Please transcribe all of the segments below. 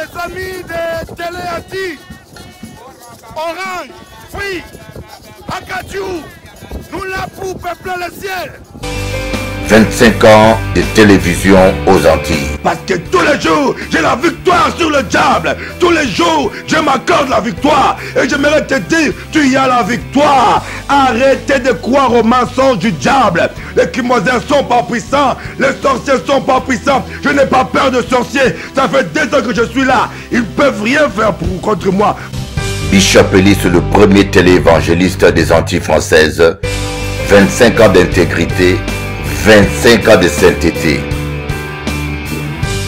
Les amis de Téléati, Orange, Free, Akadjou, nous la pour peupler le ciel. 25 ans de télévision aux Antilles. Parce que tous les jours, j'ai la victoire sur le diable. Tous les jours, je m'accorde la victoire. Et j'aimerais te dire, tu y as la victoire. Arrêtez de croire aux mensonges du diable. Les Kimoisins sont pas puissants. Les sorciers sont pas puissants. Je n'ai pas peur de sorciers. Ça fait 2 ans que je suis là. Ils ne peuvent rien faire contre moi. Bishop Ellis, le premier téléévangéliste des Antilles françaises. 25 ans d'intégrité. 25 ans de sainteté.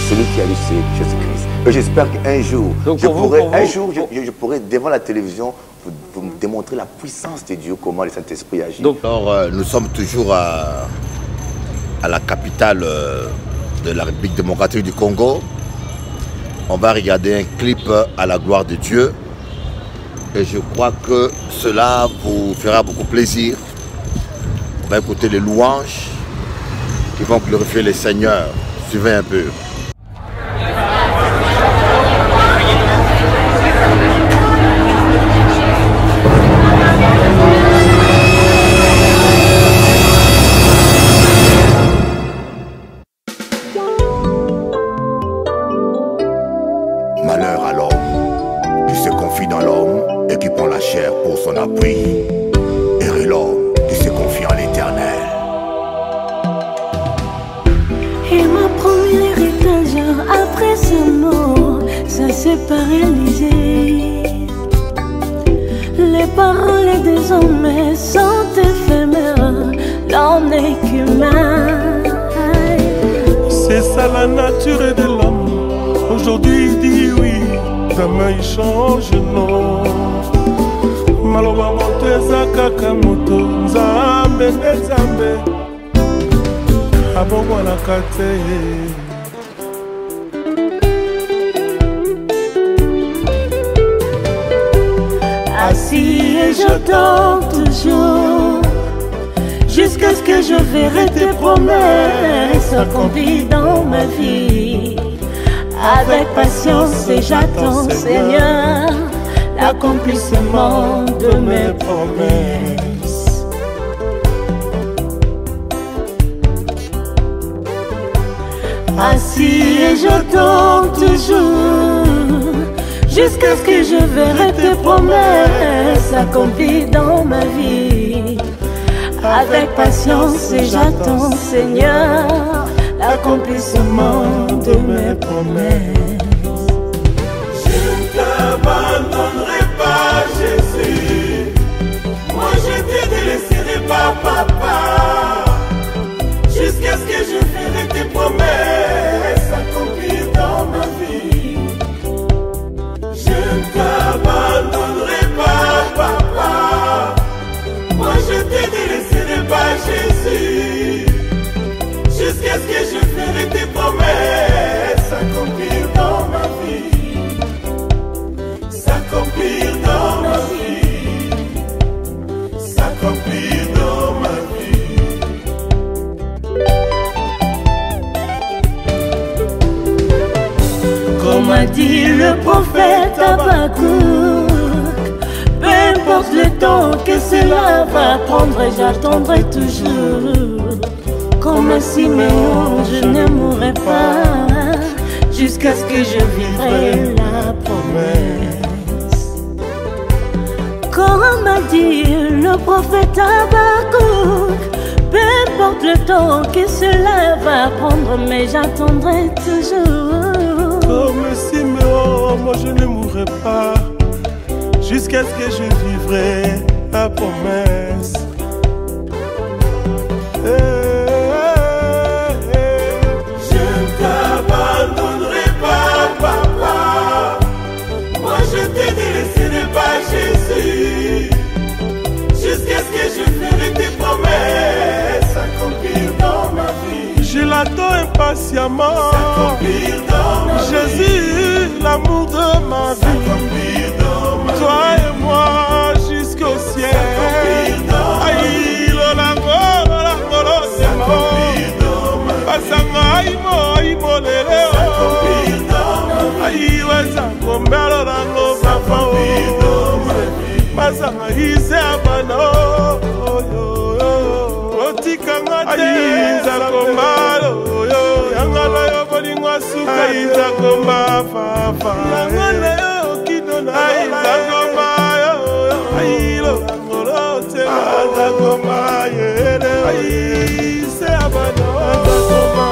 Celui qui a lu, c'est Jésus-Christ. Et j'espère qu'un jour, je pourrai devant la télévision vous démontrer la puissance de Dieu, comment le Saint-Esprit agit. Alors, nous sommes toujours à la capitale de la République démocratique du Congo. On va regarder un clip à la gloire de Dieu. Et je crois que cela vous fera beaucoup plaisir. On va écouter les louanges qui vont glorifier les seigneurs. Suivez un peu. Malheur à l'homme qui se confie dans l'homme et qui prend la chair pour son appui. Heureux l'homme qui se confie en l'Éternel. Il m'a promis l'héritage après sa mort, ça s'est pas réalisé. Les paroles des hommes sont éphémères, l'homme n'est qu'humain. C'est ça la nature de l'homme. Aujourd'hui il dit oui, demain il change non. Maloba moto eza kaka moto, nzambe nde nzambe. Assis et j'attends toujours jusqu'à ce que je verrai tes promesses s'accomplir dans ma vie. Avec patience et j'attends, Seigneur, l'accomplissement de mes promesses. Assis et j'attends toujours jusqu'à ce que je verrai tes promesses s'accomplir dans ma vie. Avec patience et j'attends, Seigneur, l'accomplissement de mes promesses. Je ne t'abandonnerai pas, Jésus. Moi je te délaisserai pas, papa. Jusqu'à ce que je ferai tes promesses s'accomplir dans ma vie. Je ne t'abandonnerai pas, papa. Moi je te délaisserai pas, Jésus. Jusqu'à ce que je ferai tes promesses s'accomplir dans ma vie. S'accomplir dans ma vie. S'accomplir dans ma vie. Comme a dit le prophète Habakkuk, peu importe le temps que cela va prendre, j'attendrai toujours. Comme un Siméon, je ne mourrai pas jusqu'à ce que je vivrai la promesse. Comme a dit le prophète Habakkuk, peu importe le temps que cela va prendre, mais j'attendrai toujours. Comme Siméon, moi je ne mourrai pas jusqu'à ce que je vivrai la promesse. Je ne t'abandonnerai pas, papa. Moi je te délaisserai pas, Jésus. Jusqu'à ce que je ferai tes promesses s'accomplir dans ma vie. Je l'attends impatiemment. S'accomplir dans ma vie. Jésus, l'amour de ma vie. S'accomplir dans ma vie. Toi et moi jusqu'au ciel. S'accomplir dans ma vie. S'accomplir dans ma vie. se abana otikanga te nzakomalo yangana yo bolingo suka nzakoma fafa yangana yo kino na nzakoma yo ayilo ngolo te nzakoma yene se abana nzakoma.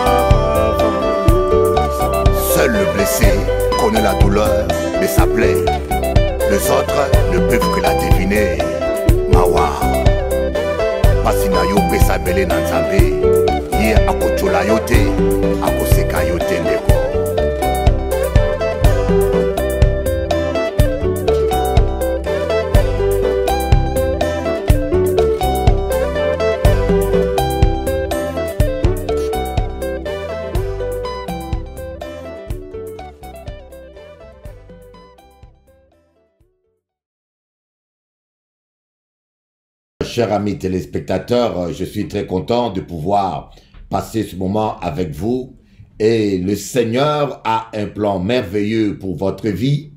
Seul le blessé connaît la douleur de sa plaie. Les autres ne peuvent que la deviner. Mawa pasina yo pesa bele na nzambe ye akochola yo te akoseka yo te ndeko. Chers amis téléspectateurs, je suis très content de pouvoir passer ce moment avec vous. Et le Seigneur a un plan merveilleux pour votre vie.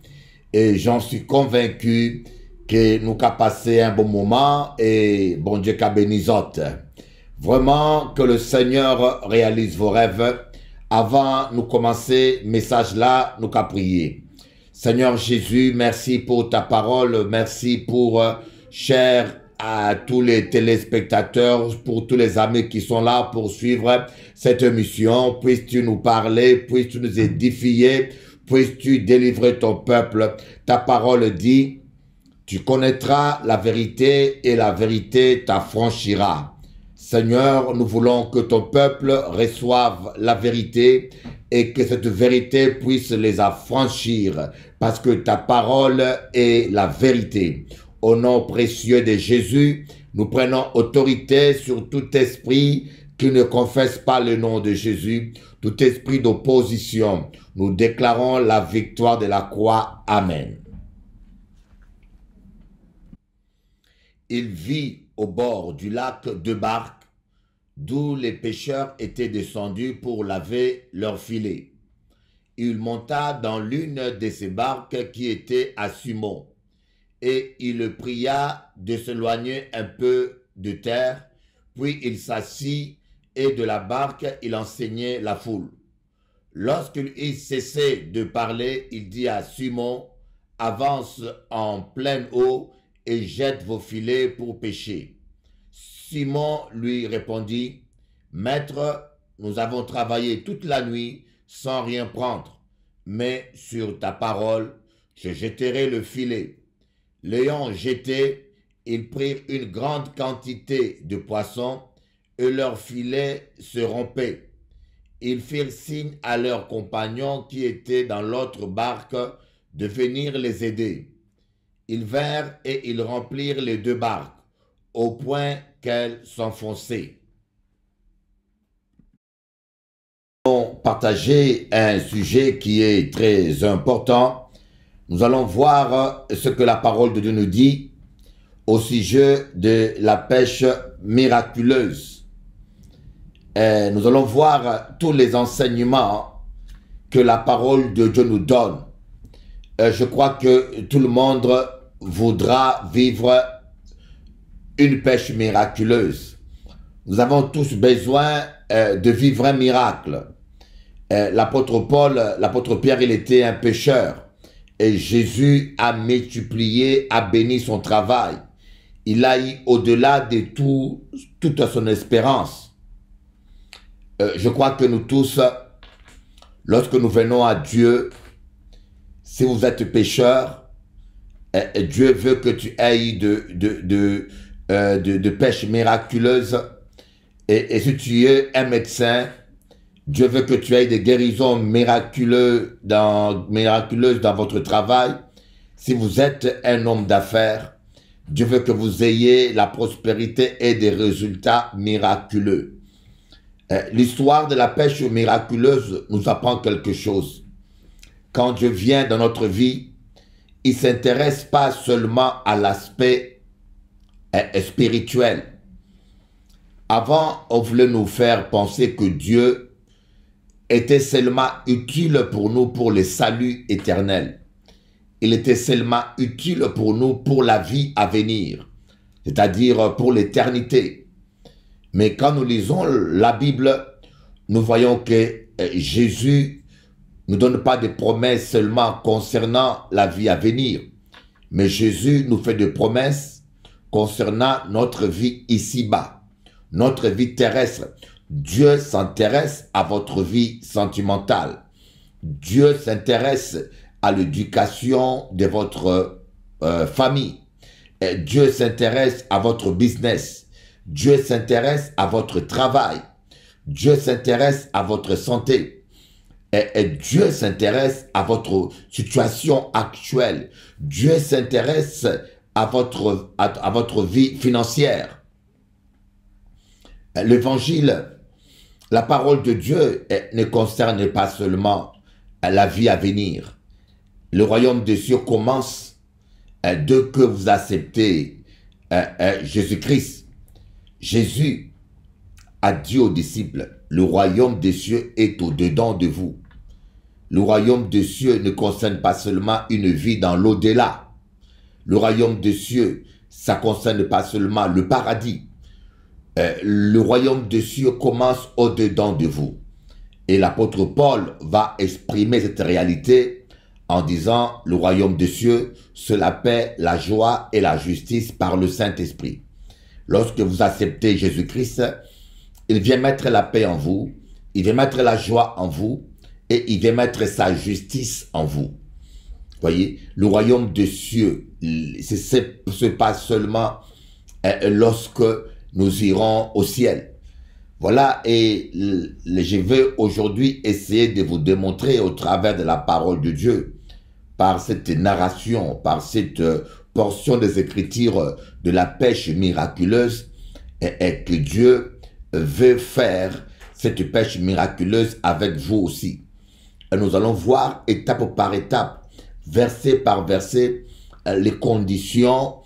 Et j'en suis convaincu que nous avons passé un bon moment et bon Dieu qu'a béni autres. Vraiment que le Seigneur réalise vos rêves. Avant de commencer le message là, nous avons prié. Seigneur Jésus, merci pour ta parole. Merci pour, cher à tous les téléspectateurs, pour tous les amis qui sont là pour suivre cette émission. Puisses-tu nous parler, puisses-tu nous édifier, puisses-tu délivrer ton peuple. Ta parole dit, tu connaîtras la vérité et la vérité t'affranchira. Seigneur, nous voulons que ton peuple reçoive la vérité et que cette vérité puisse les affranchir parce que ta parole est la vérité. Au nom précieux de Jésus, nous prenons autorité sur tout esprit qui ne confesse pas le nom de Jésus, tout esprit d'opposition. Nous déclarons la victoire de la croix. Amen. Il vit au bord du lac deux barques, d'où les pêcheurs étaient descendus pour laver leurs filets. Il monta dans l'une de ces barques qui était à Simon. Et il le pria de s'éloigner un peu de terre, puis il s'assit et de la barque il enseignait la foule. Lorsqu'il cessait de parler, il dit à Simon, « Avance en pleine eau et jette vos filets pour pêcher. » Simon lui répondit, « Maître, nous avons travaillé toute la nuit sans rien prendre, mais sur ta parole, je jetterai le filet. » L'ayant jeté, ils prirent une grande quantité de poissons et leurs filets se rompaient. Ils firent signe à leurs compagnons qui étaient dans l'autre barque de venir les aider. Ils vinrent et ils remplirent les deux barques, au point qu'elles s'enfonçaient. Nous allons partager un sujet qui est très important. Nous allons voir ce que la parole de Dieu nous dit au sujet de la pêche miraculeuse. Nous allons voir tous les enseignements que la parole de Dieu nous donne. Je crois que tout le monde voudra vivre une pêche miraculeuse. Nous avons tous besoin de vivre un miracle. L'apôtre Paul, l'apôtre Pierre, il était un pêcheur. Et Jésus a multiplié, a béni son travail. Il a eu au-delà de toute son espérance. Je crois que nous tous, lorsque nous venons à Dieu, si vous êtes pécheur, Dieu veut que tu ailles de pêche miraculeuse. Et si tu es un médecin, Dieu veut que tu aies des guérisons miraculeuses dans votre travail. Si vous êtes un homme d'affaires, Dieu veut que vous ayez la prospérité et des résultats miraculeux. L'histoire de la pêche miraculeuse nous apprend quelque chose. Quand Dieu vient dans notre vie, il ne s'intéresse pas seulement à l'aspect spirituel. Avant, on voulait nous faire penser que Dieu était seulement utile pour nous pour le salut éternel. Il était seulement utile pour nous pour la vie à venir. c'est-à-dire pour l'éternité. Mais quand nous lisons la Bible, nous voyons que Jésus ne donne pas de promesses seulement concernant la vie à venir, mais Jésus nous fait des promesses concernant notre vie ici-bas, notre vie terrestre. Dieu s'intéresse à votre vie sentimentale. Dieu s'intéresse à l'éducation de votre famille. Dieu s'intéresse à votre business. Dieu s'intéresse à votre travail. Dieu s'intéresse à votre santé. Et Dieu s'intéresse à votre situation actuelle. Dieu s'intéresse à votre vie financière. L'évangile, la parole de Dieu ne concerne pas seulement la vie à venir. Le royaume des cieux commence dès que vous acceptez Jésus-Christ. Jésus a dit aux disciples, le royaume des cieux est au-dedans de vous. Le royaume des cieux ne concerne pas seulement une vie dans l'au-delà. Le royaume des cieux, ça ne concerne pas seulement le paradis. Le royaume des cieux commence au-dedans de vous. Et l'apôtre Paul va exprimer cette réalité en disant le royaume des cieux, c'est la paix, la joie et la justice par le Saint-Esprit. Lorsque vous acceptez Jésus-Christ, il vient mettre la paix en vous, il vient mettre la joie en vous et il vient mettre sa justice en vous. Voyez, le royaume des cieux, ce pas seulement lorsque nous irons au ciel. Voilà, et je vais aujourd'hui essayer de vous démontrer au travers de la parole de Dieu, par cette narration, par cette portion des Écritures de la pêche miraculeuse, et que Dieu veut faire cette pêche miraculeuse avec vous aussi. Et nous allons voir étape par étape, verset par verset, les conditions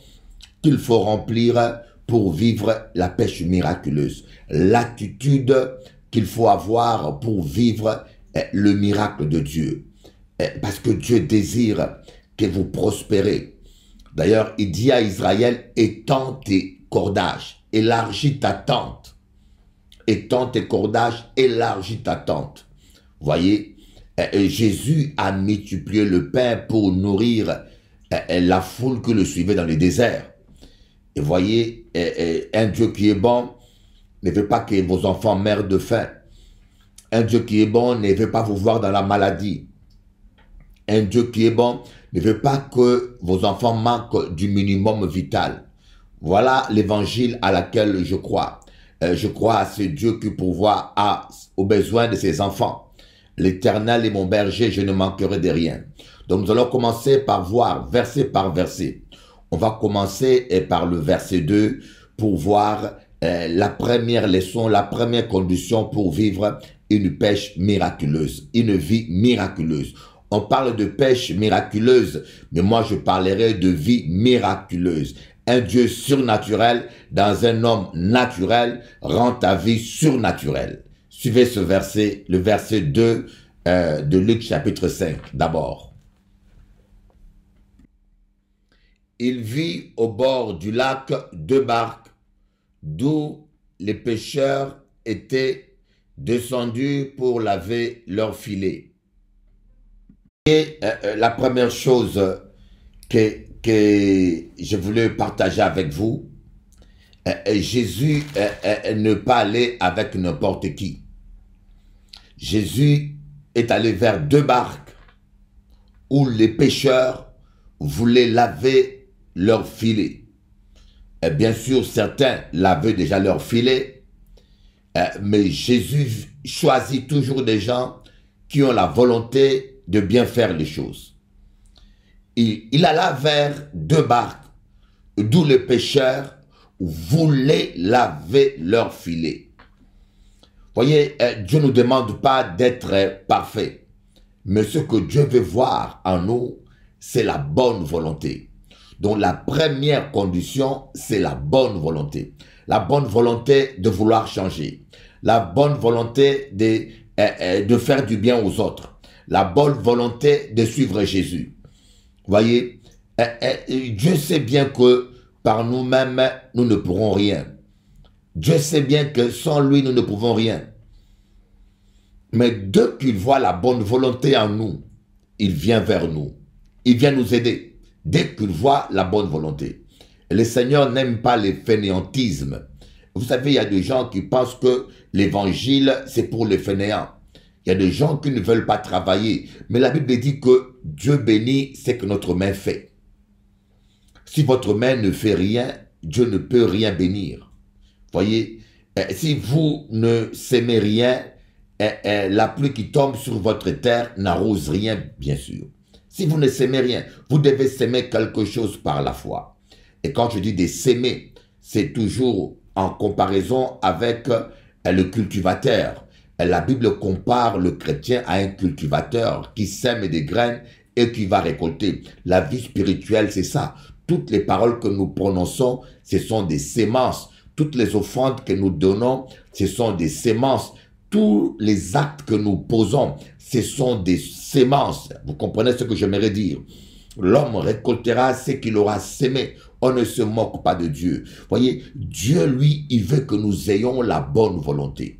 qu'il faut remplir pour vivre la pêche miraculeuse. L'attitude qu'il faut avoir pour vivre le miracle de Dieu. Parce que Dieu désire que vous prospérez. D'ailleurs, il dit à Israël, étends tes cordages, élargis ta tente. Étends tes cordages, élargis ta tente. Vous voyez, Jésus a multiplié le pain pour nourrir la foule qui le suivait dans le désert. Et voyez, un Dieu qui est bon ne veut pas que vos enfants meurent de faim. Un Dieu qui est bon ne veut pas vous voir dans la maladie. Un Dieu qui est bon ne veut pas que vos enfants manquent du minimum vital. Voilà l'évangile à laquelle je crois. Je crois à ce Dieu qui pourvoit aux besoins de ses enfants. L'Éternel est mon berger, je ne manquerai de rien. Donc nous allons commencer par voir verset par verset. On va commencer par le verset 2 pour voir la première leçon, la première condition pour vivre une pêche miraculeuse, une vie miraculeuse. On parle de pêche miraculeuse, mais moi je parlerai de vie miraculeuse. Un Dieu surnaturel dans un homme naturel rend ta vie surnaturelle. Suivez ce verset, le verset 2 de Luc chapitre 5 d'abord. Il vit au bord du lac 2 barques, d'où les pêcheurs étaient descendus pour laver leurs filets. Et la première chose que je voulais partager avec vous, Jésus ne pas aller avec n'importe qui. Jésus est allé vers 2 barques où les pêcheurs voulaient laver leurs filets. Bien sûr, certains lavaient déjà leurs filets, mais Jésus choisit toujours des gens qui ont la volonté de bien faire les choses. Il alla vers 2 barques, d'où les pêcheurs voulaient laver leurs filets. Voyez, Dieu ne nous demande pas d'être parfait, mais ce que Dieu veut voir en nous, c'est la bonne volonté. Donc la première condition, c'est la bonne volonté. La bonne volonté de vouloir changer. La bonne volonté de faire du bien aux autres. La bonne volonté de suivre Jésus. Vous voyez, Dieu sait bien que par nous-mêmes, nous ne pourrons rien. Dieu sait bien que sans lui, nous ne pouvons rien. Mais dès qu'il voit la bonne volonté en nous, il vient vers nous. Il vient nous aider. Dès qu'il voit la bonne volonté. Et le Seigneur n'aime pas les fainéantismes. Vous savez, il y a des gens qui pensent que l'évangile, c'est pour les fainéants. Il y a des gens qui ne veulent pas travailler. Mais la Bible dit que Dieu bénit ce que notre main fait. Si votre main ne fait rien, Dieu ne peut rien bénir. Voyez, si vous ne sémez rien, la pluie qui tombe sur votre terre n'arrose rien, bien sûr. Si vous ne sémez rien, vous devez s'aimer quelque chose par la foi. Et quand je dis de s'aimer, c'est toujours en comparaison avec le cultivateur. La Bible compare le chrétien à un cultivateur qui sème des graines et qui va récolter. La vie spirituelle, c'est ça. Toutes les paroles que nous prononçons, ce sont des semences. Toutes les offrandes que nous donnons, ce sont des semences. Tous les actes que nous posons, ce sont des semences. Vous comprenez ce que j'aimerais dire? L'homme récoltera ce qu'il aura sémé. On ne se moque pas de Dieu. Voyez, Dieu, lui, il veut que nous ayons la bonne volonté.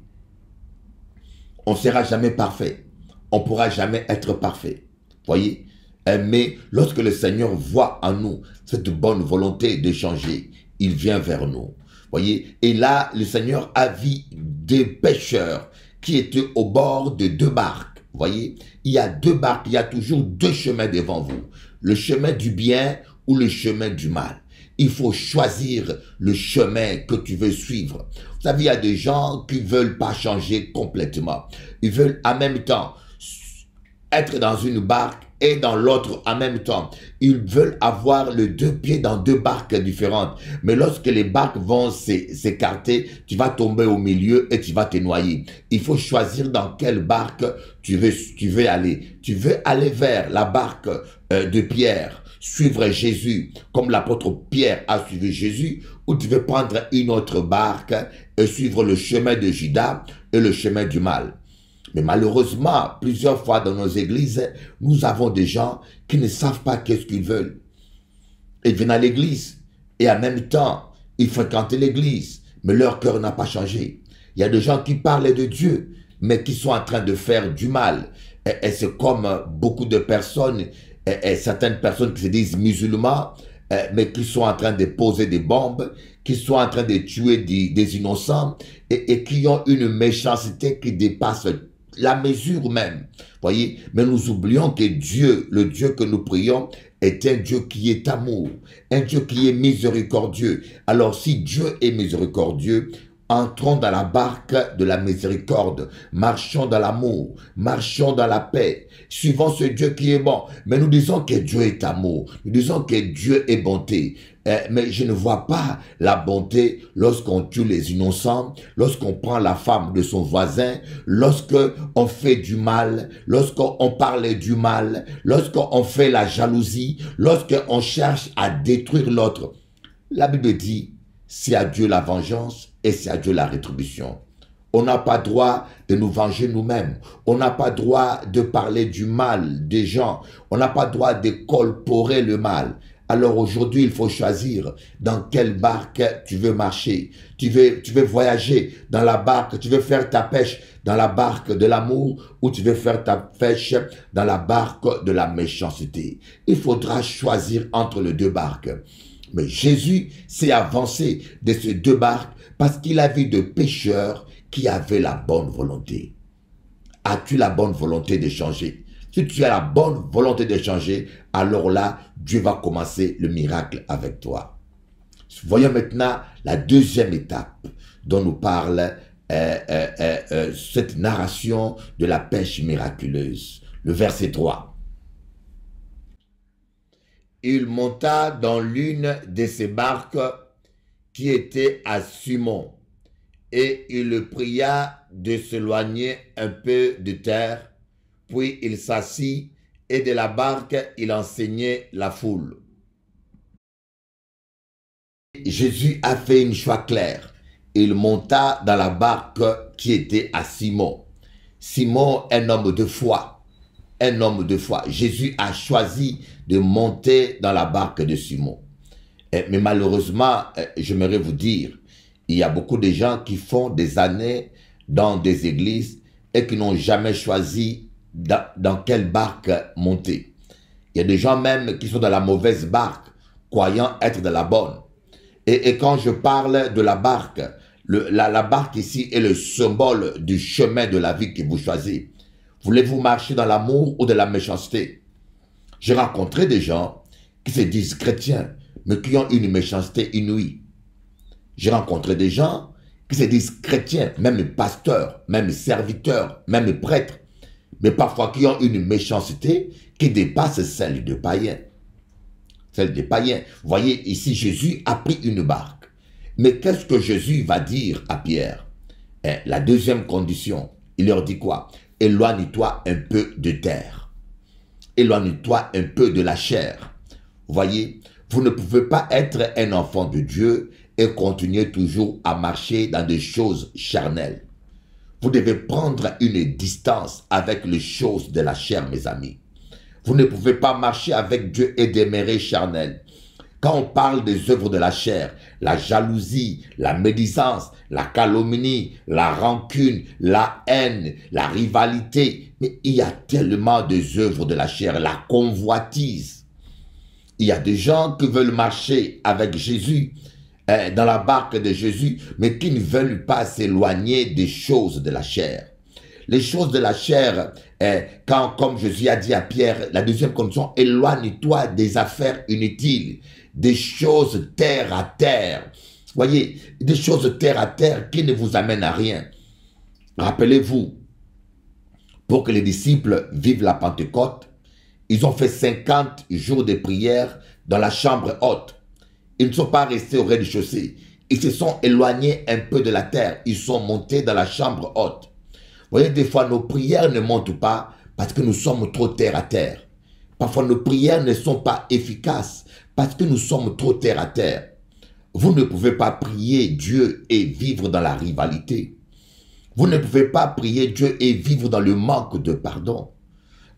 On ne sera jamais parfait. On ne pourra jamais être parfait. Voyez? Mais lorsque le Seigneur voit en nous cette bonne volonté de changer, il vient vers nous. Voyez? Et là, le Seigneur a vu des pêcheurs qui étaient au bord de deux barques. Voyez? Il y a deux barques, il y a toujours deux chemins devant vous. Le chemin du bien ou le chemin du mal. Il faut choisir le chemin que tu veux suivre. Vous savez, il y a des gens qui ne veulent pas changer complètement. Ils veulent en même temps être dans une barque et dans l'autre en même temps. Ils veulent avoir les deux pieds dans deux barques différentes. Mais lorsque les barques vont s'écarter, tu vas tomber au milieu et tu vas te noyer. Il faut choisir dans quelle barque tu veux aller. Tu veux aller vers la barque de Pierre, suivre Jésus, comme l'apôtre Pierre a suivi Jésus, ou tu veux prendre une autre barque et suivre le chemin de Judas et le chemin du mal. Mais malheureusement, plusieurs fois dans nos églises, nous avons des gens qui ne savent pas qu'est-ce qu'ils veulent. Ils viennent à l'église et en même temps, ils fréquentent l'église, mais leur cœur n'a pas changé. Il y a des gens qui parlent de Dieu, mais qui sont en train de faire du mal. Et c'est comme beaucoup de personnes, et certaines personnes qui se disent musulmans, mais qui sont en train de poser des bombes, qui sont en train de tuer des innocents, et qui ont une méchanceté qui dépasse la mesure même. Voyez, mais nous oublions que Dieu, le Dieu que nous prions, est un Dieu qui est amour, un Dieu qui est miséricordieux. Alors si Dieu est miséricordieux, entrons dans la barque de la miséricorde, marchons dans l'amour, marchons dans la paix, suivons ce Dieu qui est bon. Mais nous disons que Dieu est amour, nous disons que Dieu est bonté. Mais je ne vois pas la bonté lorsqu'on tue les innocents, lorsqu'on prend la femme de son voisin, lorsqu'on fait du mal, lorsqu'on parle du mal, lorsqu'on fait la jalousie, lorsqu'on cherche à détruire l'autre. La Bible dit, c'est à Dieu la vengeance et c'est à Dieu la rétribution. On n'a pas droit de nous venger nous-mêmes. On n'a pas droit de parler du mal des gens. On n'a pas droit de colporer le mal. Alors aujourd'hui, il faut choisir dans quelle barque tu veux marcher. Tu veux voyager dans la barque, tu veux faire ta pêche dans la barque de l'amour ou tu veux faire ta pêche dans la barque de la méchanceté. Il faudra choisir entre les deux barques. Mais Jésus s'est avancé de ces deux barques parce qu'il a vu de pécheurs qui avaient la bonne volonté. As-tu la bonne volonté de changer? Si tu as la bonne volonté de changer, alors là, Dieu va commencer le miracle avec toi. Voyons maintenant la deuxième étape dont nous parle cette narration de la pêche miraculeuse. Le verset 3. Il monta dans l'une de ces barques qui était à Simon, et il le pria de s'éloigner un peu de terre, puis il s'assit, et de la barque il enseignait la foule. Jésus a fait une choix claire. Il monta dans la barque qui était à Simon. Simon, un homme de foi. Un homme de foi. Jésus a choisi de monter dans la barque de Simon. Mais malheureusement, j'aimerais vous dire, il y a beaucoup de gens qui font des années dans des églises et qui n'ont jamais choisi dans quelle barque monter. Il y a des gens même qui sont dans la mauvaise barque, croyant être dans la bonne. Et quand je parle de la barque, la barque ici est le symbole du chemin de la vie que vous choisissez. Voulez-vous marcher dans l'amour ou de la méchanceté? J'ai rencontré des gens qui se disent chrétiens, mais qui ont une méchanceté inouïe. J'ai rencontré des gens qui se disent chrétiens, même pasteurs, même serviteurs, même prêtres, mais parfois qui ont une méchanceté qui dépasse celle de païens. Celle des païens. Vous voyez, ici, Jésus a pris une barque. Mais qu'est-ce que Jésus va dire à Pierre? La deuxième condition, il leur dit quoi? Éloigne-toi un peu de terre. Éloigne-toi un peu de la chair. Vous voyez, vous ne pouvez pas être un enfant de Dieu et continuer toujours à marcher dans des choses charnelles. Vous devez prendre une distance avec les choses de la chair, mes amis. Vous ne pouvez pas marcher avec Dieu et demeurer charnel. Quand on parle des œuvres de la chair, la jalousie, la médisance, la calomnie, la rancune, la haine, la rivalité, mais il y a tellement des œuvres de la chair, la convoitise. Il y a des gens qui veulent marcher avec Jésus, dans la barque de Jésus, mais qui ne veulent pas s'éloigner des choses de la chair. Les choses de la chair, comme Jésus a dit à Pierre, la deuxième condition, éloigne-toi des affaires inutiles, des choses terre à terre. Voyez, des choses terre à terre qui ne vous amènent à rien. Rappelez-vous, pour que les disciples vivent la Pentecôte, ils ont fait 50 jours de prière dans la chambre haute. Ils ne sont pas restés au rez-de-chaussée. Ils se sont éloignés un peu de la terre. Ils sont montés dans la chambre haute. Vous voyez, des fois, nos prières ne montent pas parce que nous sommes trop terre à terre. Parfois, nos prières ne sont pas efficaces parce que nous sommes trop terre à terre. Vous ne pouvez pas prier Dieu et vivre dans la rivalité. Vous ne pouvez pas prier Dieu et vivre dans le manque de pardon.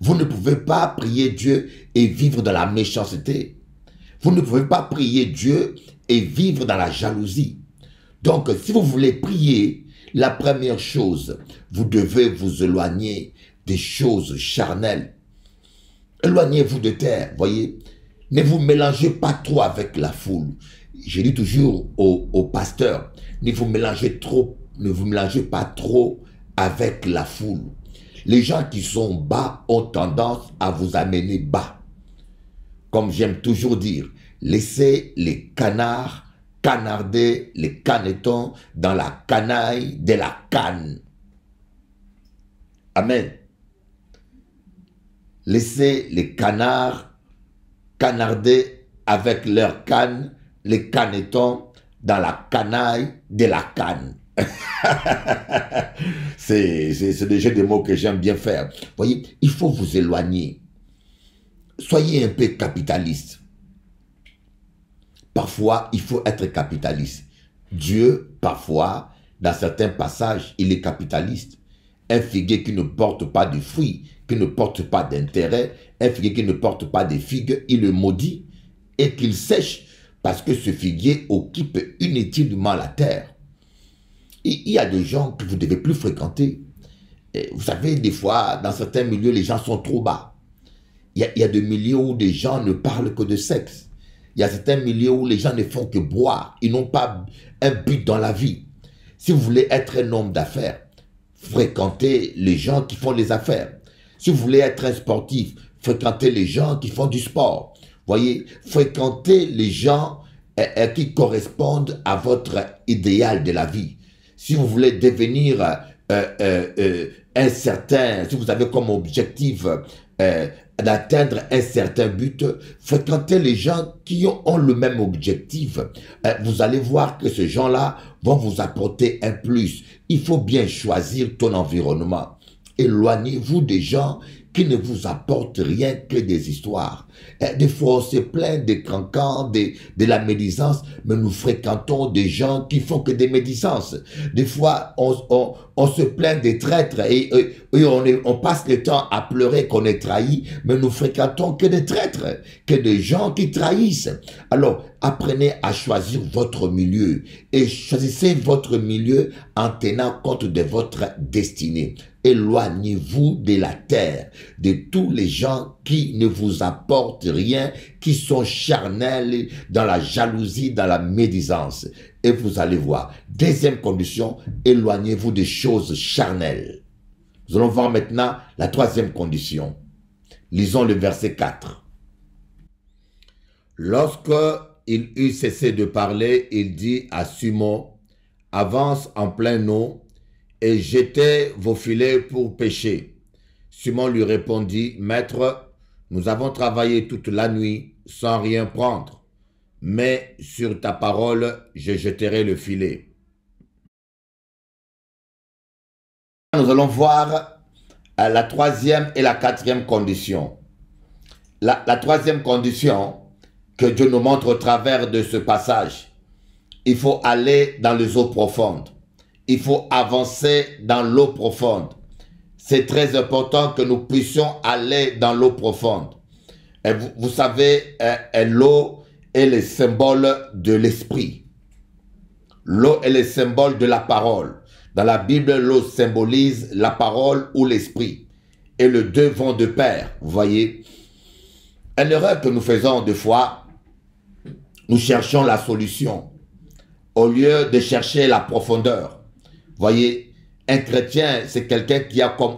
Vous ne pouvez pas prier Dieu et vivre dans la méchanceté. Vous ne pouvez pas prier Dieu et vivre dans la jalousie. Donc, si vous voulez prier, la première chose, vous devez vous éloigner des choses charnelles. Éloignez-vous de terre, voyez. Ne vous mélangez pas trop avec la foule. Je dis toujours aux pasteurs, ne vous mélangez pas trop avec la foule. Les gens qui sont bas ont tendance à vous amener bas. Comme j'aime toujours dire, laissez les canards canarder les canetons dans la canaille de la canne. Amen. Laissez les canards canarder avec leur canne les canetons dans la canaille de la canne. C'est déjà des mots que j'aime bien faire. Vous voyez, il faut vous éloigner. Soyez un peu capitaliste. Parfois, il faut être capitaliste. Dieu, parfois, dans certains passages, il est capitaliste. Un figuier qui ne porte pas de fruits, qui ne porte pas d'intérêt, un figuier qui ne porte pas de figues, il le maudit et qu'il sèche parce que ce figuier occupe inutilement la terre. Et il y a des gens que vous ne devez plus fréquenter. Et vous savez, des fois, dans certains milieux, les gens sont trop bas. Il y a des milieux où des gens ne parlent que de sexe. Il y a certains milieux où les gens ne font que boire. Ils n'ont pas un but dans la vie. Si vous voulez être un homme d'affaires, fréquentez les gens qui font les affaires. Si vous voulez être un sportif, fréquentez les gens qui font du sport. Voyez, fréquentez les gens qui correspondent à votre idéal de la vie. Si vous voulez devenir un certain, si vous avez comme objectif d'atteindre un certain but, fréquentez les gens qui ont le même objectif. Vous allez voir que ces gens-là vont vous apporter un plus. Il faut bien choisir ton environnement. Éloignez-vous des gens qui ne vous apportent rien que des histoires. Des fois, on se plaint des cancans, de la médisance, mais nous fréquentons des gens qui font que des médisances. Des fois, on se plaint des traîtres et on passe le temps à pleurer qu'on est trahi, mais nous fréquentons que des traîtres, que des gens qui trahissent. Alors, apprenez à choisir votre milieu et choisissez votre milieu en tenant compte de votre destinée. Éloignez-vous de la terre, de tous les gens qui ne vous apportent rien, qui sont charnels dans la jalousie, dans la médisance. Et vous allez voir. Deuxième condition, éloignez-vous des choses charnelles. Nous allons voir maintenant la troisième condition. Lisons le verset 4. Lorsque il eut cessé de parler, il dit à Simon, « Avance en pleine eau et jetez vos filets pour pêcher. » Simon lui répondit, « Maître, nous avons travaillé toute la nuit sans rien prendre, mais sur ta parole, je jeterai le filet. » Nous allons voir la troisième et la quatrième condition. La troisième condition que Dieu nous montre au travers de ce passage. Il faut aller dans les eaux profondes. Il faut avancer dans l'eau profonde. C'est très important que nous puissions aller dans l'eau profonde. Et vous savez, l'eau est le symbole de l'esprit. L'eau est le symbole de la parole. Dans la Bible, l'eau symbolise la parole ou l'esprit. Et les deux vont de pair, vous voyez. Une erreur que nous faisons des fois, nous cherchons la solution au lieu de chercher la profondeur. Voyez, un chrétien, c'est quelqu'un qui a comme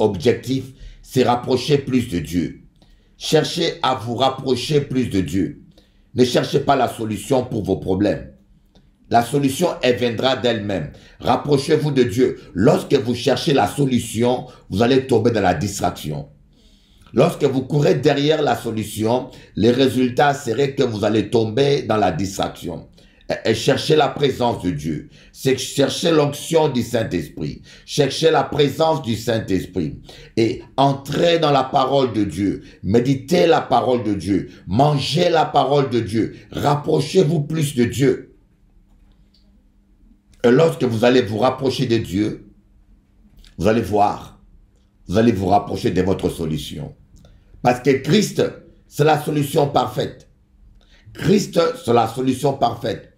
objectif se rapprocher plus de Dieu. Cherchez à vous rapprocher plus de Dieu. Ne cherchez pas la solution pour vos problèmes. La solution, elle viendra d'elle-même. Rapprochez-vous de Dieu. Lorsque vous cherchez la solution, vous allez tomber dans la distraction. Lorsque vous courez derrière la solution, les résultats seraient que vous allez tomber dans la distraction. Et cherchez la présence de Dieu. Cherchez l'onction du Saint-Esprit. Cherchez la présence du Saint-Esprit. Et entrez dans la parole de Dieu. Méditez la parole de Dieu. Mangez la parole de Dieu. Rapprochez-vous plus de Dieu. Et lorsque vous allez vous rapprocher de Dieu, vous allez voir, vous allez vous rapprocher de votre solution. Parce que Christ, c'est la solution parfaite. Christ, c'est la solution parfaite.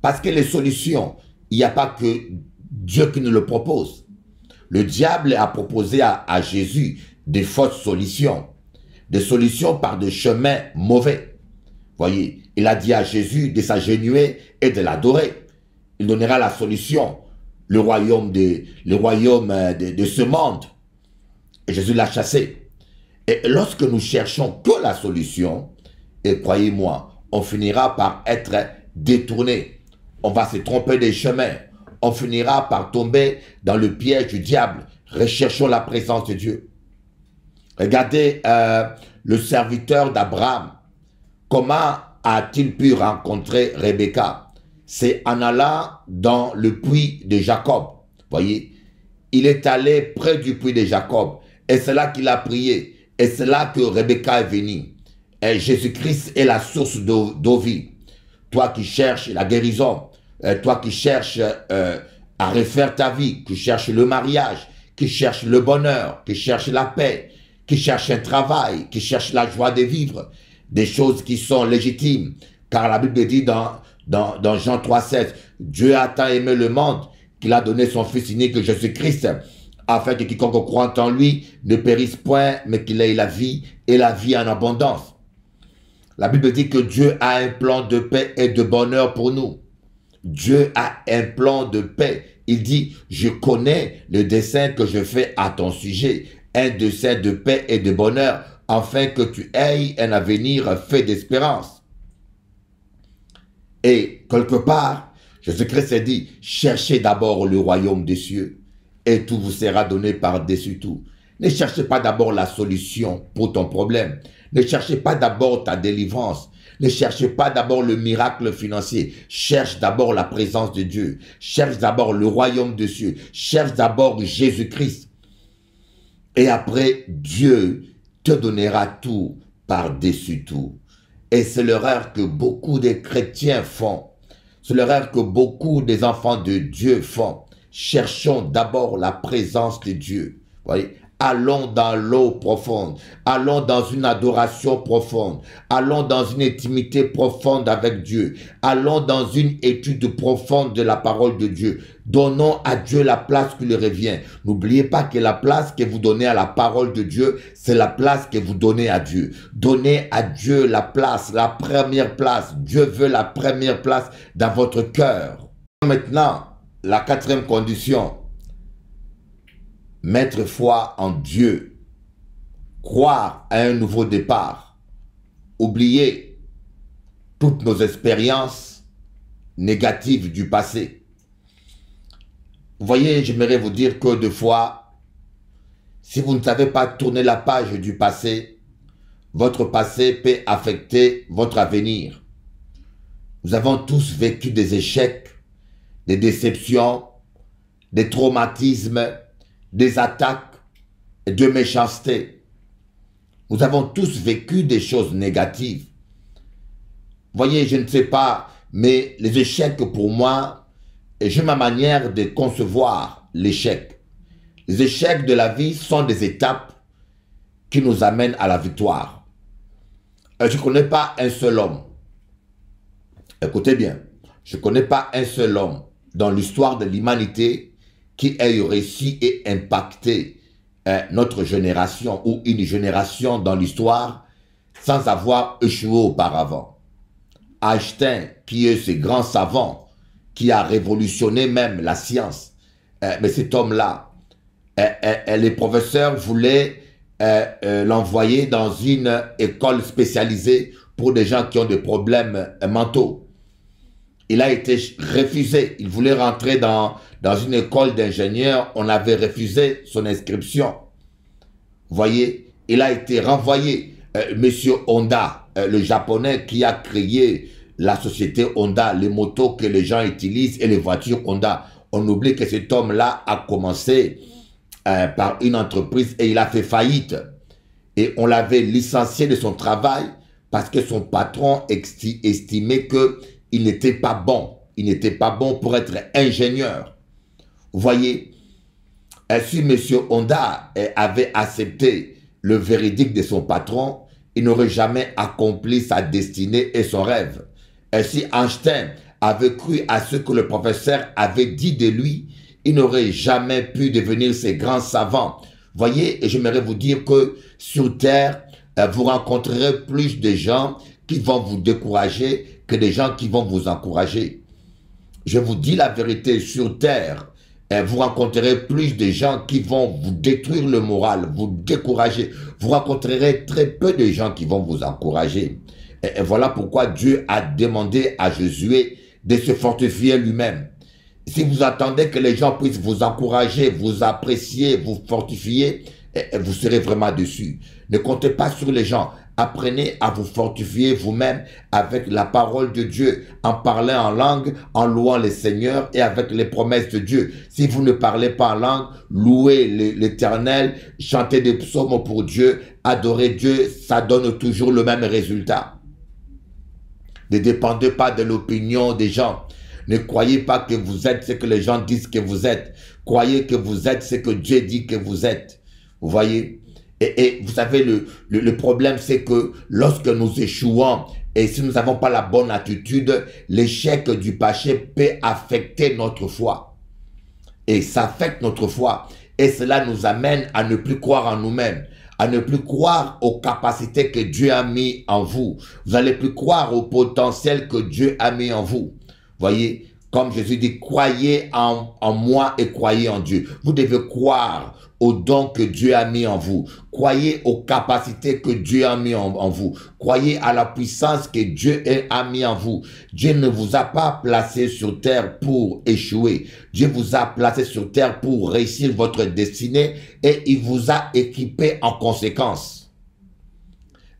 Parce que les solutions, il n'y a pas que Dieu qui nous le propose. Le diable a proposé à Jésus des fausses solutions. Des solutions par des chemins mauvais. Voyez, il a dit à Jésus de s'agenouiller et de l'adorer. Il donnera la solution, le royaume de ce monde. Et Jésus l'a chassé. Et lorsque nous cherchons que la solution, et croyez-moi, on finira par être détourné. On va se tromper des chemins. On finira par tomber dans le piège du diable. Recherchons la présence de Dieu. Regardez le serviteur d'Abraham. Comment a-t-il pu rencontrer Rebecca? C'est en allant dans le puits de Jacob. Voyez, il est allé près du puits de Jacob. Et c'est là qu'il a prié. Et c'est là que Rebecca est venue. Et Jésus-Christ est la source d'eau vie. Toi qui cherches la guérison, toi qui cherches à refaire ta vie, qui cherches le mariage, qui cherches le bonheur, qui cherches la paix, qui cherches un travail, qui cherches la joie de vivre, des choses qui sont légitimes. Car la Bible dit dans Jean 3,16, Dieu a tant aimé le monde qu'il a donné son Fils unique Jésus-Christ, afin que quiconque croit en lui ne périsse point, mais qu'il ait la vie et la vie en abondance. La Bible dit que Dieu a un plan de paix et de bonheur pour nous. Dieu a un plan de paix. Il dit, je connais le dessein que je fais à ton sujet, un dessein de paix et de bonheur, afin que tu aies un avenir fait d'espérance. Et quelque part, Jésus-Christ a dit, cherchez d'abord le royaume des cieux et tout vous sera donné par-dessus tout. Ne cherchez pas d'abord la solution pour ton problème. Ne cherchez pas d'abord ta délivrance. Ne cherchez pas d'abord le miracle financier. Cherche d'abord la présence de Dieu. Cherche d'abord le royaume des cieux. Cherche d'abord Jésus-Christ. Et après, Dieu te donnera tout par-dessus tout. Et c'est l'erreur que beaucoup de chrétiens font. C'est l'erreur que beaucoup des enfants de Dieu font. Cherchons d'abord la présence de Dieu. Voyez? Allons dans l'eau profonde. Allons dans une adoration profonde. Allons dans une intimité profonde avec Dieu. Allons dans une étude profonde de la parole de Dieu. Donnons à Dieu la place qui lui revient. N'oubliez pas que la place que vous donnez à la parole de Dieu, c'est la place que vous donnez à Dieu. Donnez à Dieu la place, la première place. Dieu veut la première place dans votre cœur. Maintenant, la quatrième condition. Mettre foi en Dieu, croire à un nouveau départ, oublier toutes nos expériences négatives du passé. Vous voyez, j'aimerais vous dire que des fois, si vous ne savez pas tourner la page du passé, votre passé peut affecter votre avenir. Nous avons tous vécu des échecs, des déceptions, des traumatismes, des attaques et de méchanceté. Nous avons tous vécu des choses négatives. Voyez, je ne sais pas, mais les échecs pour moi, j'ai ma manière de concevoir l'échec. Les échecs de la vie sont des étapes qui nous amènent à la victoire. Je ne connais pas un seul homme. Écoutez bien, je ne connais pas un seul homme dans l'histoire de l'humanité qui ait réussi et impacté notre génération ou une génération dans l'histoire sans avoir échoué auparavant. Einstein, qui est ce grand savant, qui a révolutionné même la science, mais cet homme-là, les professeurs voulaient l'envoyer dans une école spécialisée pour des gens qui ont des problèmes mentaux. Il a été refusé. Il voulait rentrer dans une école d'ingénieurs. On avait refusé son inscription. Vous voyez, il a été renvoyé. Monsieur Honda, le japonais qui a créé la société Honda, les motos que les gens utilisent et les voitures Honda. On oublie que cet homme-là a commencé par une entreprise et il a fait faillite. Et on l'avait licencié de son travail parce que son patron estimait que il n'était pas bon. Il n'était pas bon pour être ingénieur. Vous voyez, si M. Honda avait accepté le verdict de son patron, il n'aurait jamais accompli sa destinée et son rêve. Et si Einstein avait cru à ce que le professeur avait dit de lui, il n'aurait jamais pu devenir ce grand savant. Vous voyez, et j'aimerais vous dire que sur Terre, vous rencontrerez plus de gens qui vont vous décourager que des gens qui vont vous encourager. Je vous dis la vérité, sur Terre, vous rencontrerez plus de gens qui vont vous détruire le moral, vous décourager. Vous rencontrerez très peu de gens qui vont vous encourager. Et voilà pourquoi Dieu a demandé à Josué de se fortifier lui-même. Si vous attendez que les gens puissent vous encourager, vous apprécier, vous fortifier, vous serez vraiment déçus. Ne comptez pas sur les gens. Apprenez à vous fortifier vous-même avec la parole de Dieu, en parlant en langue, en louant le Seigneur et avec les promesses de Dieu. Si vous ne parlez pas en langue, louez l'Éternel, chantez des psaumes pour Dieu, adorez Dieu, ça donne toujours le même résultat. Ne dépendez pas de l'opinion des gens. Ne croyez pas que vous êtes ce que les gens disent que vous êtes. Croyez que vous êtes ce que Dieu dit que vous êtes. Vous voyez? Et vous savez, le problème, c'est que lorsque nous échouons, et si nous n'avons pas la bonne attitude, l'échec du péché peut affecter notre foi. Et ça affecte notre foi. Et cela nous amène à ne plus croire en nous-mêmes, à ne plus croire aux capacités que Dieu a mis en vous. Vous n'allez plus croire au potentiel que Dieu a mis en vous. Voyez, comme Jésus dit, croyez en moi et croyez en Dieu. Vous devez croire aux dons que Dieu a mis en vous. Croyez aux capacités que Dieu a mis en vous. Croyez à la puissance que Dieu a mis en vous. Dieu ne vous a pas placé sur terre pour échouer. Dieu vous a placé sur terre pour réussir votre destinée et il vous a équipé en conséquence.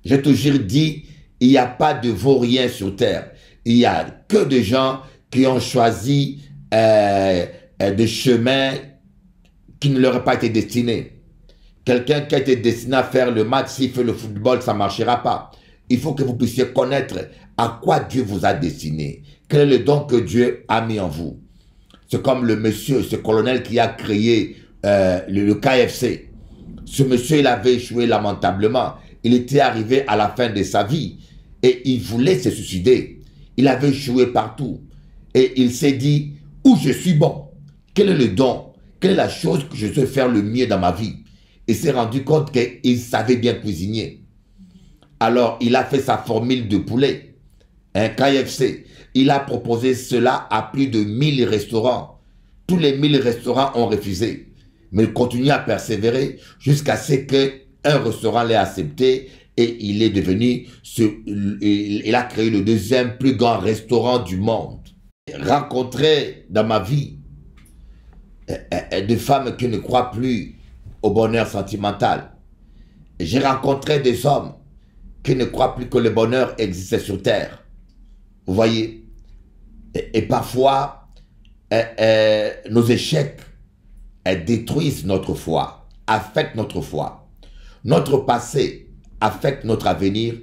J'ai toujours dit, il n'y a pas de vaurien sur terre. Il n'y a que des gens qui ont choisi des chemins qui ne leur ont pas été destinés. Quelqu'un qui a été destiné à faire le match, s'il fait le football, ça ne marchera pas. Il faut que vous puissiez connaître à quoi Dieu vous a destiné. Quel est le don que Dieu a mis en vous. C'est comme le monsieur, ce colonel qui a créé le KFC. Ce monsieur, il avait échoué lamentablement. Il était arrivé à la fin de sa vie et il voulait se suicider. Il avait échoué partout. Et il s'est dit, où je suis bon? Quel est le don? Quelle est la chose que je sais faire le mieux dans ma vie? Il s'est rendu compte qu'il savait bien cuisiner. Alors, il a fait sa formule de poulet, un KFC. Il a proposé cela à plus de 1000 restaurants. Tous les 1000 restaurants ont refusé. Mais il continue à persévérer jusqu'à ce qu'un restaurant l'ait accepté et il est devenu, il a créé le deuxième plus grand restaurant du monde. Rencontrer dans ma vie des femmes qui ne croient plus au bonheur sentimental. J'ai rencontré des hommes qui ne croient plus que le bonheur existe sur terre. Vous voyez? Et parfois, nos échecs détruisent notre foi, affectent notre foi. Notre passé affecte notre avenir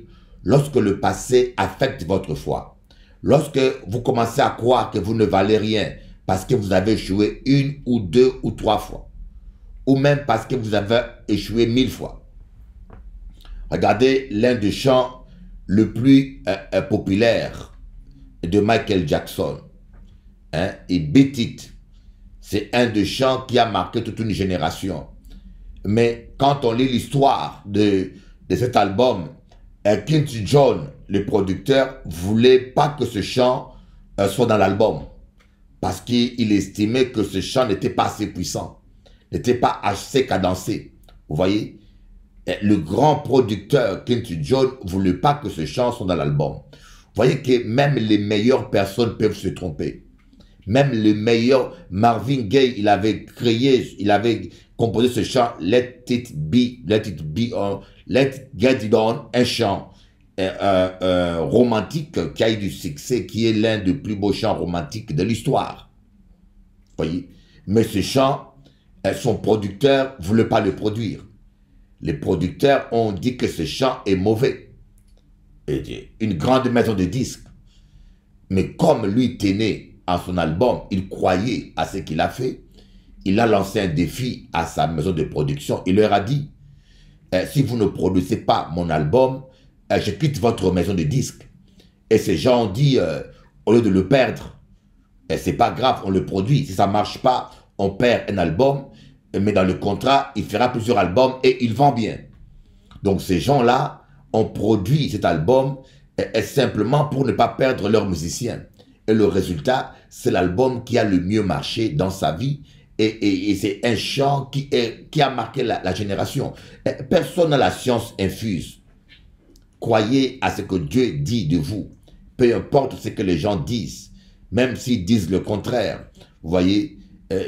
lorsque le passé affecte votre foi. Lorsque vous commencez à croire que vous ne valez rien parce que vous avez échoué 1 ou 2 ou 3 fois, ou même parce que vous avez échoué 1000 fois. Regardez l'un des chants le plus populaire de Michael Jackson. Et Beat It. C'est un des chants qui a marqué toute une génération. Mais quand on lit l'histoire de cet album, Quincy Jones, le producteur, ne voulait pas que ce chant soit dans l'album. Parce qu'il estimait que ce chant n'était pas assez puissant, n'était pas assez cadencé. Vous voyez? Le grand producteur Quincy Jones ne voulait pas que ce chant soit dans l'album. Vous voyez que même les meilleures personnes peuvent se tromper. Même le meilleur Marvin Gaye, il avait composé ce chant Let It Get It On, un chant romantique qui a eu du succès, qui est l'un des plus beaux chants romantiques de l'histoire. Voyez? Mais ce chant, son producteur ne voulait pas le produire. Les producteurs ont dit que ce chant est mauvais. Une grande maison de disques. Mais comme lui tenait à son album, il croyait à ce qu'il a fait, il a lancé un défi à sa maison de production. Il leur a dit, si vous ne produisez pas mon album, je quitte votre maison de disques. Et ces gens ont dit, au lieu de le perdre, c'est pas grave, on le produit. Si ça ne marche pas, on perd un album, mais dans le contrat, il fera plusieurs albums et il vend bien. Donc ces gens-là ont produit cet album simplement pour ne pas perdre leurs musiciens. Et le résultat, c'est l'album qui a le mieux marché dans sa vie. Et c'est un chant qui a marqué la génération. Personne n'a la science infuse. Croyez à ce que Dieu dit de vous. Peu importe ce que les gens disent. Même s'ils disent le contraire. Vous voyez,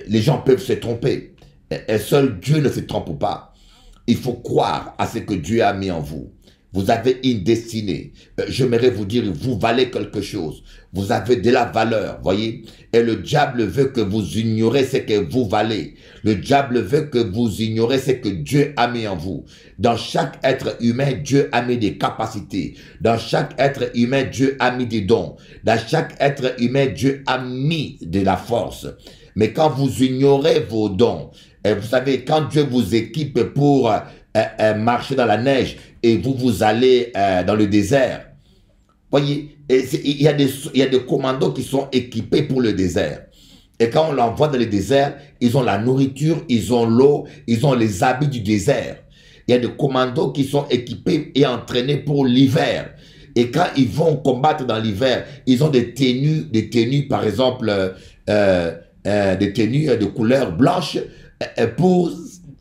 les gens peuvent se tromper. Et seul Dieu ne se trompe pas. Il faut croire à ce que Dieu a mis en vous. Vous avez une destinée. J'aimerais vous dire, vous valez quelque chose. Vous avez de la valeur, voyez. Et le diable veut que vous ignorez ce que vous valez. Le diable veut que vous ignorez ce que Dieu a mis en vous. Dans chaque être humain, Dieu a mis des capacités. Dans chaque être humain, Dieu a mis des dons. Dans chaque être humain, Dieu a mis de la force. Mais quand vous ignorez vos dons, vous savez, quand Dieu vous équipe pour marcher dans la neige et vous allez dans le désert, voyez, il y a des commandos qui sont équipés pour le désert. Et quand on l'envoie dans le désert, ils ont la nourriture, ils ont l'eau, ils ont les habits du désert. Il y a des commandos qui sont équipés et entraînés pour l'hiver. Et quand ils vont combattre dans l'hiver, ils ont des tenues par exemple, des tenues de couleur blanche pour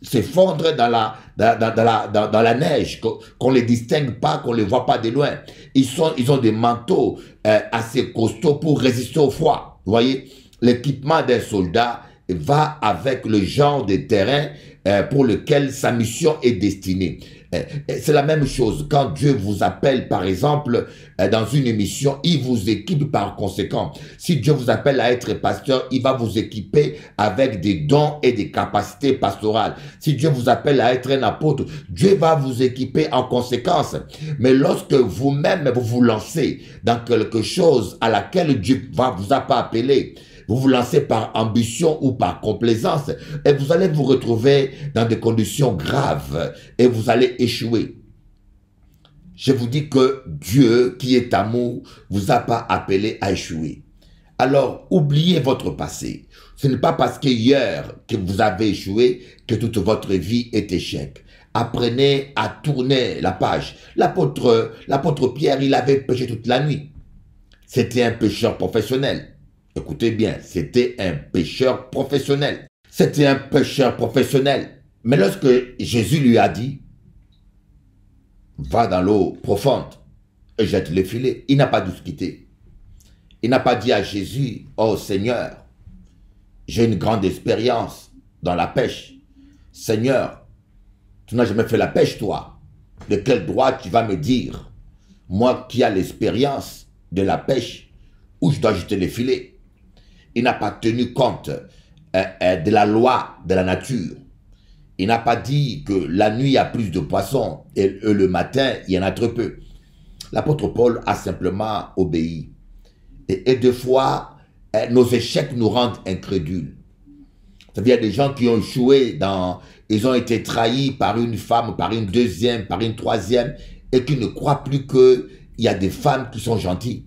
se fondre dans la neige, qu'on ne les distingue pas, qu'on ne les voit pas de loin. Ils ont des manteaux assez costauds pour résister au froid. Vous voyez, l'équipement d'un soldat va avec le genre de terrain pour lequel sa mission est destinée. C'est la même chose. Quand Dieu vous appelle, par exemple, dans une émission, il vous équipe par conséquent. Si Dieu vous appelle à être pasteur, il va vous équiper avec des dons et des capacités pastorales. Si Dieu vous appelle à être un apôtre, Dieu va vous équiper en conséquence. Mais lorsque vous-même vous vous lancez dans quelque chose à laquelle Dieu vous a pas appelé, vous vous lancez par ambition ou par complaisance et vous allez vous retrouver dans des conditions graves et vous allez échouer. Je vous dis que Dieu, qui est amour, vous a pas appelé à échouer. Alors, oubliez votre passé. Ce n'est pas parce qu'hier que vous avez échoué que toute votre vie est échec. Apprenez à tourner la page. L'apôtre Pierre, il avait péché toute la nuit. C'était un pécheur professionnel. Écoutez bien, c'était un pécheur professionnel. C'était un pécheur professionnel. Mais lorsque Jésus lui a dit, va dans l'eau profonde et jette les filets, il n'a pas dû se quitter. Il n'a pas dit à Jésus, oh Seigneur, j'ai une grande expérience dans la pêche. Seigneur, tu n'as jamais fait la pêche, toi. De quel droit tu vas me dire, moi qui ai l'expérience de la pêche, où je dois jeter les filets? Il n'a pas tenu compte de la loi de la nature. Il n'a pas dit que la nuit il y a plus de poissons et le matin il y en a très peu. L'apôtre Paul a simplement obéi. Et des fois, nos échecs nous rendent incrédules. C'est-à-dire, il y a des gens qui ont échoué ils ont été trahis par une femme, par une deuxième, par une troisième, et qui ne croient plus qu'il y a des femmes qui sont gentilles,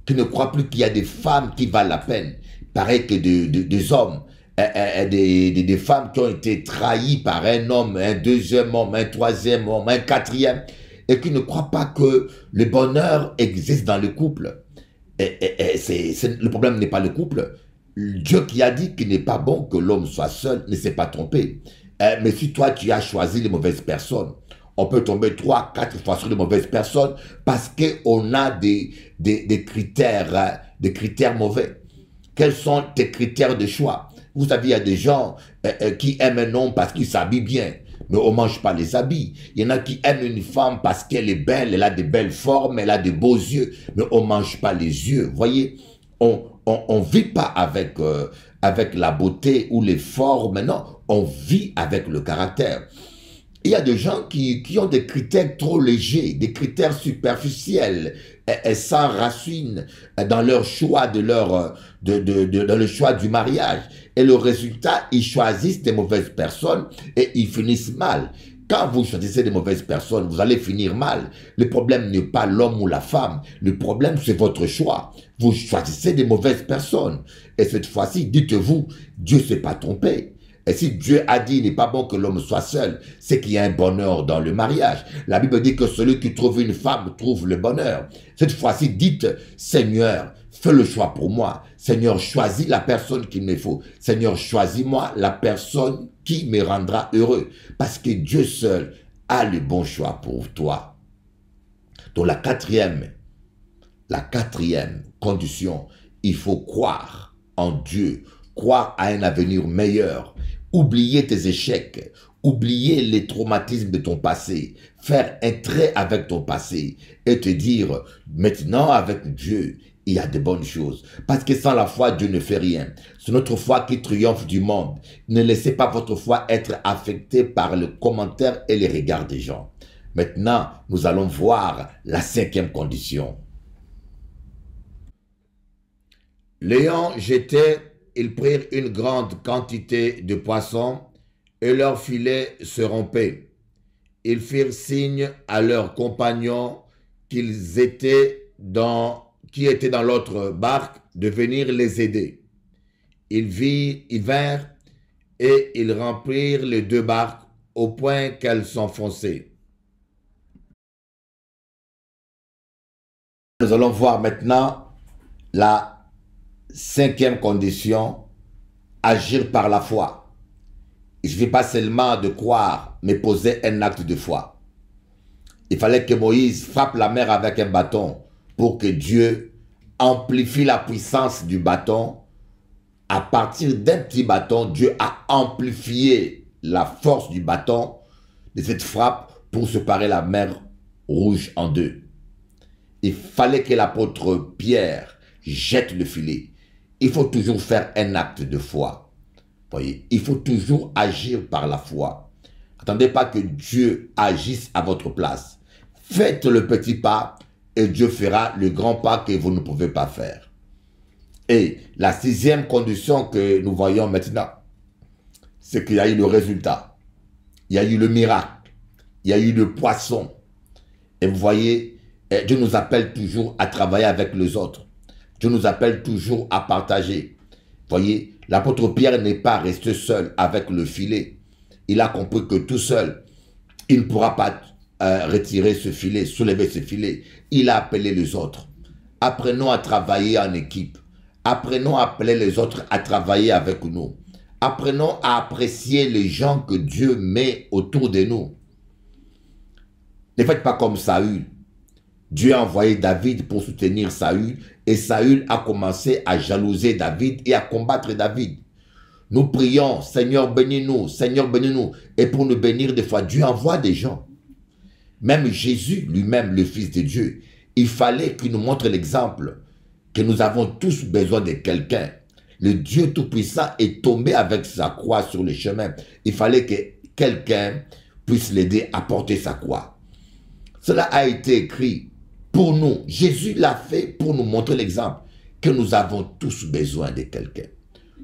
qui ne croient plus qu'il y a des femmes qui valent la peine. Pareil que des hommes, des femmes qui ont été trahies par un homme, un deuxième homme, un troisième homme, un quatrième, et qui ne croient pas que le bonheur existe dans le couple. Le problème n'est pas le couple. Dieu qui a dit qu'il n'est pas bon que l'homme soit seul ne s'est pas trompé. Mais si toi tu as choisi les mauvaises personnes, on peut tomber 3, 4 fois sur les mauvaises personnes parce qu'on a des critères mauvais. Quels sont tes critères de choix? Vous savez, il y a des gens qui aiment un homme parce qu'il s'habille bien, mais on ne mange pas les habits. Il y en a qui aiment une femme parce qu'elle est belle, elle a de belles formes, elle a de beaux yeux, mais on ne mange pas les yeux. Vous voyez, on ne vit pas avec la beauté ou les formes, non, on vit avec le caractère. Il y a des gens qui ont des critères trop légers, des critères superficiels, et sans racine dans leur choix dans le choix du mariage. Et le résultat, ils choisissent des mauvaises personnes et ils finissent mal. Quand vous choisissez des mauvaises personnes, vous allez finir mal. Le problème n'est pas l'homme ou la femme. Le problème, c'est votre choix. Vous choisissez des mauvaises personnes. Et cette fois-ci, dites-vous, Dieu ne s'est pas trompé. Et si Dieu a dit, il n'est pas bon que l'homme soit seul, c'est qu'il y a un bonheur dans le mariage. La Bible dit que celui qui trouve une femme trouve le bonheur. Cette fois-ci, dites, Seigneur, fais le choix pour moi. Seigneur, choisis la personne qu'il me faut. Seigneur, choisis-moi la personne qui me rendra heureux. Parce que Dieu seul a le bon choix pour toi. Donc la quatrième condition, il faut croire en Dieu, croire à un avenir meilleur. Oublier tes échecs, oublier les traumatismes de ton passé, faire un trait avec ton passé et te dire, maintenant avec Dieu, il y a de bonnes choses. Parce que sans la foi, Dieu ne fait rien. C'est notre foi qui triomphe du monde. Ne laissez pas votre foi être affectée par le commentaire et les regards des gens. Maintenant, nous allons voir la cinquième condition. L'ayant jeté, ils prirent une grande quantité de poissons et leurs filets se rompaient. Ils firent signe à leurs compagnons qui étaient dans l'autre barque de venir les aider. Ils vinrent et ils remplirent les deux barques au point qu'elles s'enfonçaient. Nous allons voir maintenant la cinquième condition, agir par la foi. Il ne suffit pas seulement de croire, mais poser un acte de foi. Il fallait que Moïse frappe la mer avec un bâton pour que Dieu amplifie la puissance du bâton. À partir d'un petit bâton, Dieu a amplifié la force du bâton, de cette frappe, pour séparer la mer Rouge en deux. Il fallait que l'apôtre Pierre jette le filet. Il faut toujours faire un acte de foi. Voyez, il faut toujours agir par la foi. Attendez pas que Dieu agisse à votre place. Faites le petit pas et Dieu fera le grand pas que vous ne pouvez pas faire. Et la sixième condition que nous voyons maintenant, c'est qu'il y a eu le résultat. Il y a eu le miracle. Il y a eu le poisson. Et vous voyez, Dieu nous appelle toujours à travailler avec les autres. Dieu nous appelle toujours à partager. Vous voyez, l'apôtre Pierre n'est pas resté seul avec le filet. Il a compris que tout seul, il ne pourra pas retirer ce filet, soulever ce filet. Il a appelé les autres. Apprenons à travailler en équipe. Apprenons à appeler les autres à travailler avec nous. Apprenons à apprécier les gens que Dieu met autour de nous. Ne faites pas comme Saül. Dieu a envoyé David pour soutenir Saül et Saül a commencé à jalouser David et à combattre David. Nous prions, Seigneur bénis-nous, Seigneur bénis-nous. Et pour nous bénir des fois, Dieu envoie des gens. Même Jésus lui-même, le Fils de Dieu, il fallait qu'il nous montre l'exemple que nous avons tous besoin de quelqu'un. Le Dieu Tout-Puissant est tombé avec sa croix sur le chemin. Il fallait que quelqu'un puisse l'aider à porter sa croix. Cela a été écrit pour nous. Jésus l'a fait pour nous montrer l'exemple que nous avons tous besoin de quelqu'un.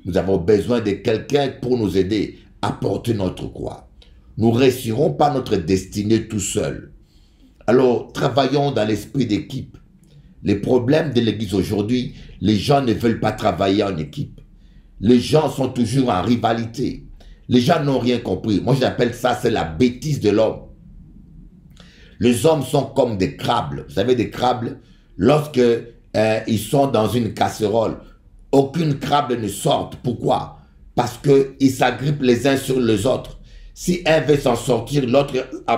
Nous avons besoin de quelqu'un pour nous aider à porter notre croix. Nous ne réussirons pas notre destinée tout seuls. Alors, travaillons dans l'esprit d'équipe. Les problèmes de l'Église aujourd'hui, les gens ne veulent pas travailler en équipe. Les gens sont toujours en rivalité. Les gens n'ont rien compris. Moi, j'appelle ça, c'est la bêtise de l'homme. Les hommes sont comme des crabes. Vous savez, des crabes, lorsque ils sont dans une casserole, aucune crabe ne sort. Pourquoi? Parce qu'ils s'agrippent les uns sur les autres. Si un veut s'en sortir, l'autre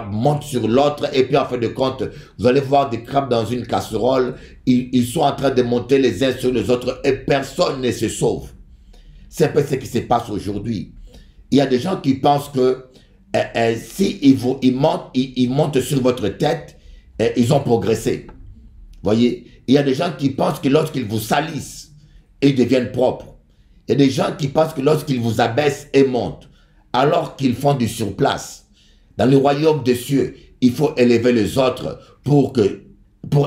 monte sur l'autre. Et puis, en fin de compte, vous allez voir des crabes dans une casserole. Ils sont en train de monter les uns sur les autres et personne ne se sauve. C'est un peu ce qui se passe aujourd'hui. Il y a des gens qui pensent que si ils montent sur votre tête, ils ont progressé. Voyez, il y a des gens qui pensent que lorsqu'ils vous salissent, ils deviennent propres. Il y a des gens qui pensent que lorsqu'ils vous abaissent et montent, alors qu'ils font du surplace. Dans le royaume des cieux, il faut élever les autres pour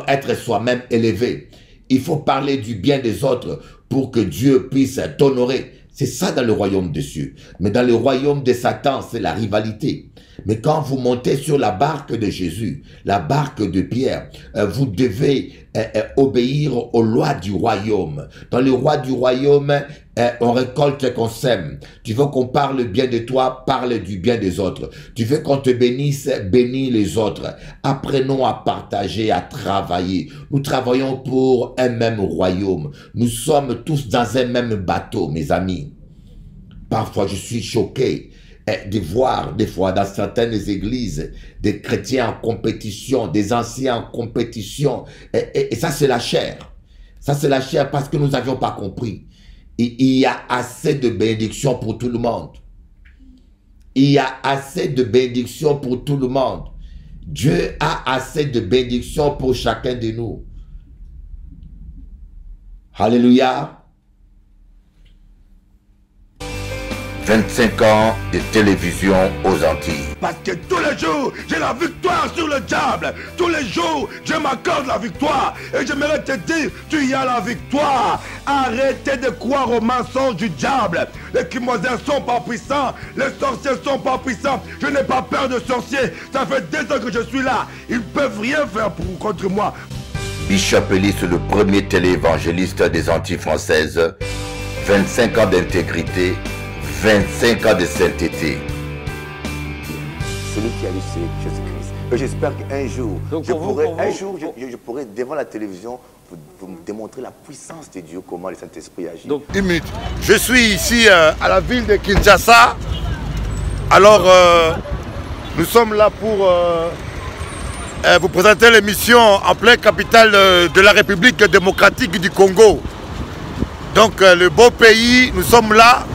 être soi-même élevé. Il faut parler du bien des autres pour que Dieu puisse t'honorer. C'est ça dans le royaume des cieux. Mais dans le royaume de Satan, c'est la rivalité. Mais quand vous montez sur la barque de Jésus, la barque de Pierre, vous devez obéir aux lois du royaume. Dans le roi du royaume, on récolte ce qu'on sème. Tu veux qu'on parle bien de toi, parle du bien des autres. Tu veux qu'on te bénisse, bénis les autres. Apprenons à partager, à travailler. Nous travaillons pour un même royaume. Nous sommes tous dans un même bateau, mes amis. Parfois, je suis choqué de voir des fois dans certaines églises des chrétiens en compétition, des anciens en compétition. Et ça, c'est la chair. Ça, c'est la chair parce que nous n'avions pas compris. Il y a assez de bénédictions pour tout le monde. Il y a assez de bénédictions pour tout le monde. Dieu a assez de bénédictions pour chacun de nous. Alléluia. 25 ans de télévision aux Antilles. Parce que tous les jours, j'ai la victoire sur le diable. Tous les jours, Dieu m'accorde la victoire. Et j'aimerais te dire, tu y as la victoire. Arrêtez de croire aux mensonges du diable. Les Kimoisins sont pas puissants. Les sorciers sont pas puissants. Je n'ai pas peur de sorciers. Ça fait 2 ans que je suis là. Ils ne peuvent rien faire contre moi. Bishop Elis, le premier téléévangéliste des Antilles françaises. 25 ans d'intégrité. 25 ans de sainteté. Celui qui a lu, c'est Jésus-Christ. Et j'espère qu'un jour, je pourrai devant la télévision vous me démontrer la puissance de Dieu, comment le Saint-Esprit agit. Donc, une minute. Je suis ici à la ville de Kinshasa. Alors, nous sommes là pour vous présenter l'émission en pleine capitale de la République démocratique du Congo. Donc, le beau pays, nous sommes là.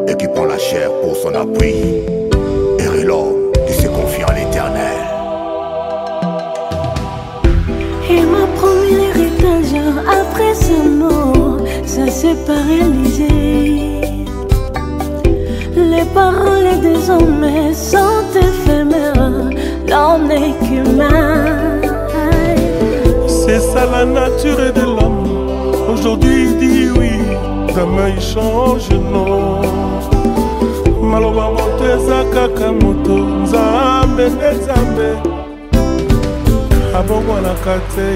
et qui prend la chair pour son appui. Et l'homme qui se confie en l'Éternel. Il m'a promis l'héritage après ce mot, ça s'est pas réalisé. Les paroles des hommes sont éphémères, l'homme n'est qu'humain. C'est ça la nature de l'homme. Aujourd'hui il dit oui, demain il change non. Maloba moto eza kaka moto, nzambe nde nzambe abongwanaka te.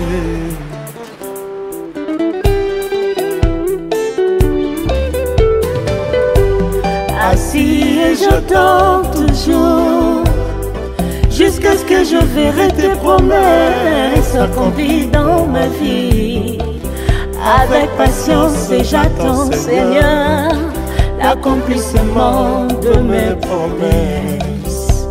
Assis et j'attends toujours jusqu'à ce que je verrai tes promesses s'accomplir dans ma vie. Avec patience et j'attends, Seigneur, l'accomplissement de mes promesses.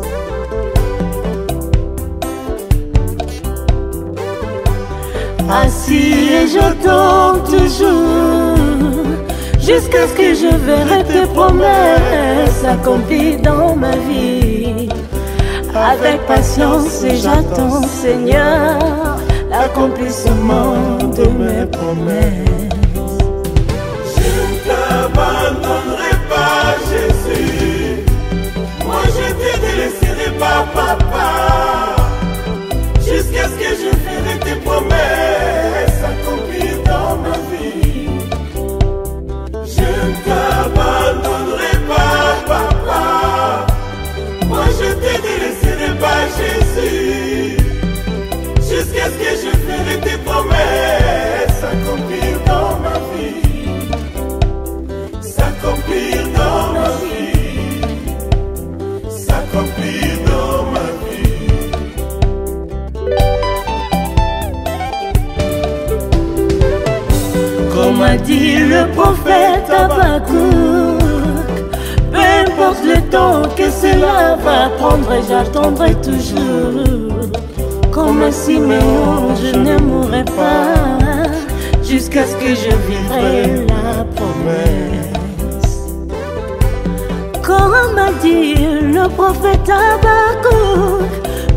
Assis et j'attends toujours jusqu'à ce que je verrai tes promesses s'accomplir dans ma vie. Avec patience et j'attends, Seigneur, l'accomplissement de mes promesses. Je ne t'abandonnerai pas, Jésus. Moi je te délaisserai pas, papa. Jusqu'à ce que je ferai tes promesses s'accomplir dans ma vie. Je ne t'abandonnerai pas, papa. Moi je te délaisserai pas, Jésus. Jusqu'à ce que je ferai tes promesses s'accomplir dans ma vie. S'accomplir dans ma vie. S'accomplir dans ma vie. Comme a dit le prophète Habakkuk, peu importe le temps que cela va prendre, j'attendrai toujours. Comme un Siméon, je ne mourrai pas jusqu'à ce que je vivrai la promesse. Comme a dit le prophète Habakkuk,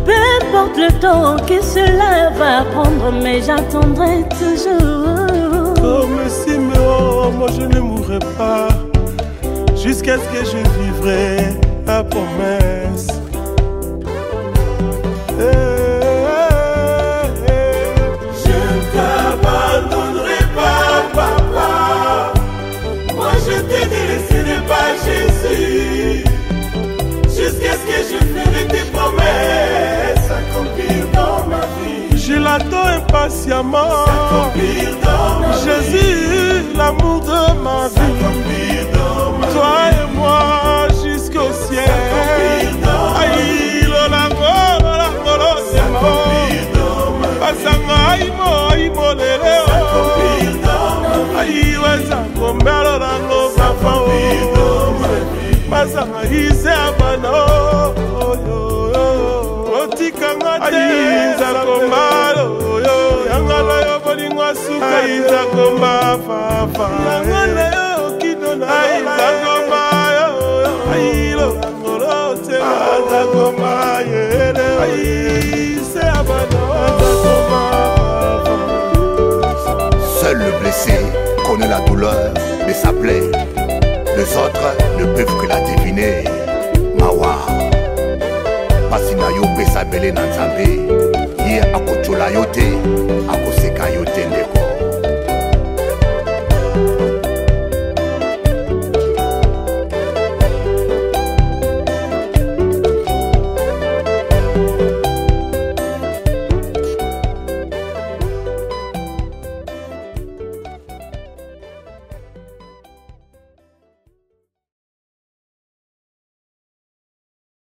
peu importe le temps que cela va prendre, mais j'attendrai toujours. Comme Siméon, moi je ne mourrai pas jusqu'à ce que je vivrai la promesse. Je ne t'abandonnerai pas, papa. Moi je te délaisserai pas, Jésus. Jusqu'à ce que je ferai tes promesses s'accomplir dans ma vie. Je l'attends impatiemment. S'accomplir dans ma vie. Jésus, l'amour de ma vie. S'accomplir dans ma vie. Toi et moi jusqu'au ciel. S'accomplir dans ma vie. Seul le blessé connaît la douleur de sa plaie. Les autres ne peuvent que la deviner. Mawa Pasina yo pesa bele na nzambe. Ye akochola yo te, akoseka yo te ndeko.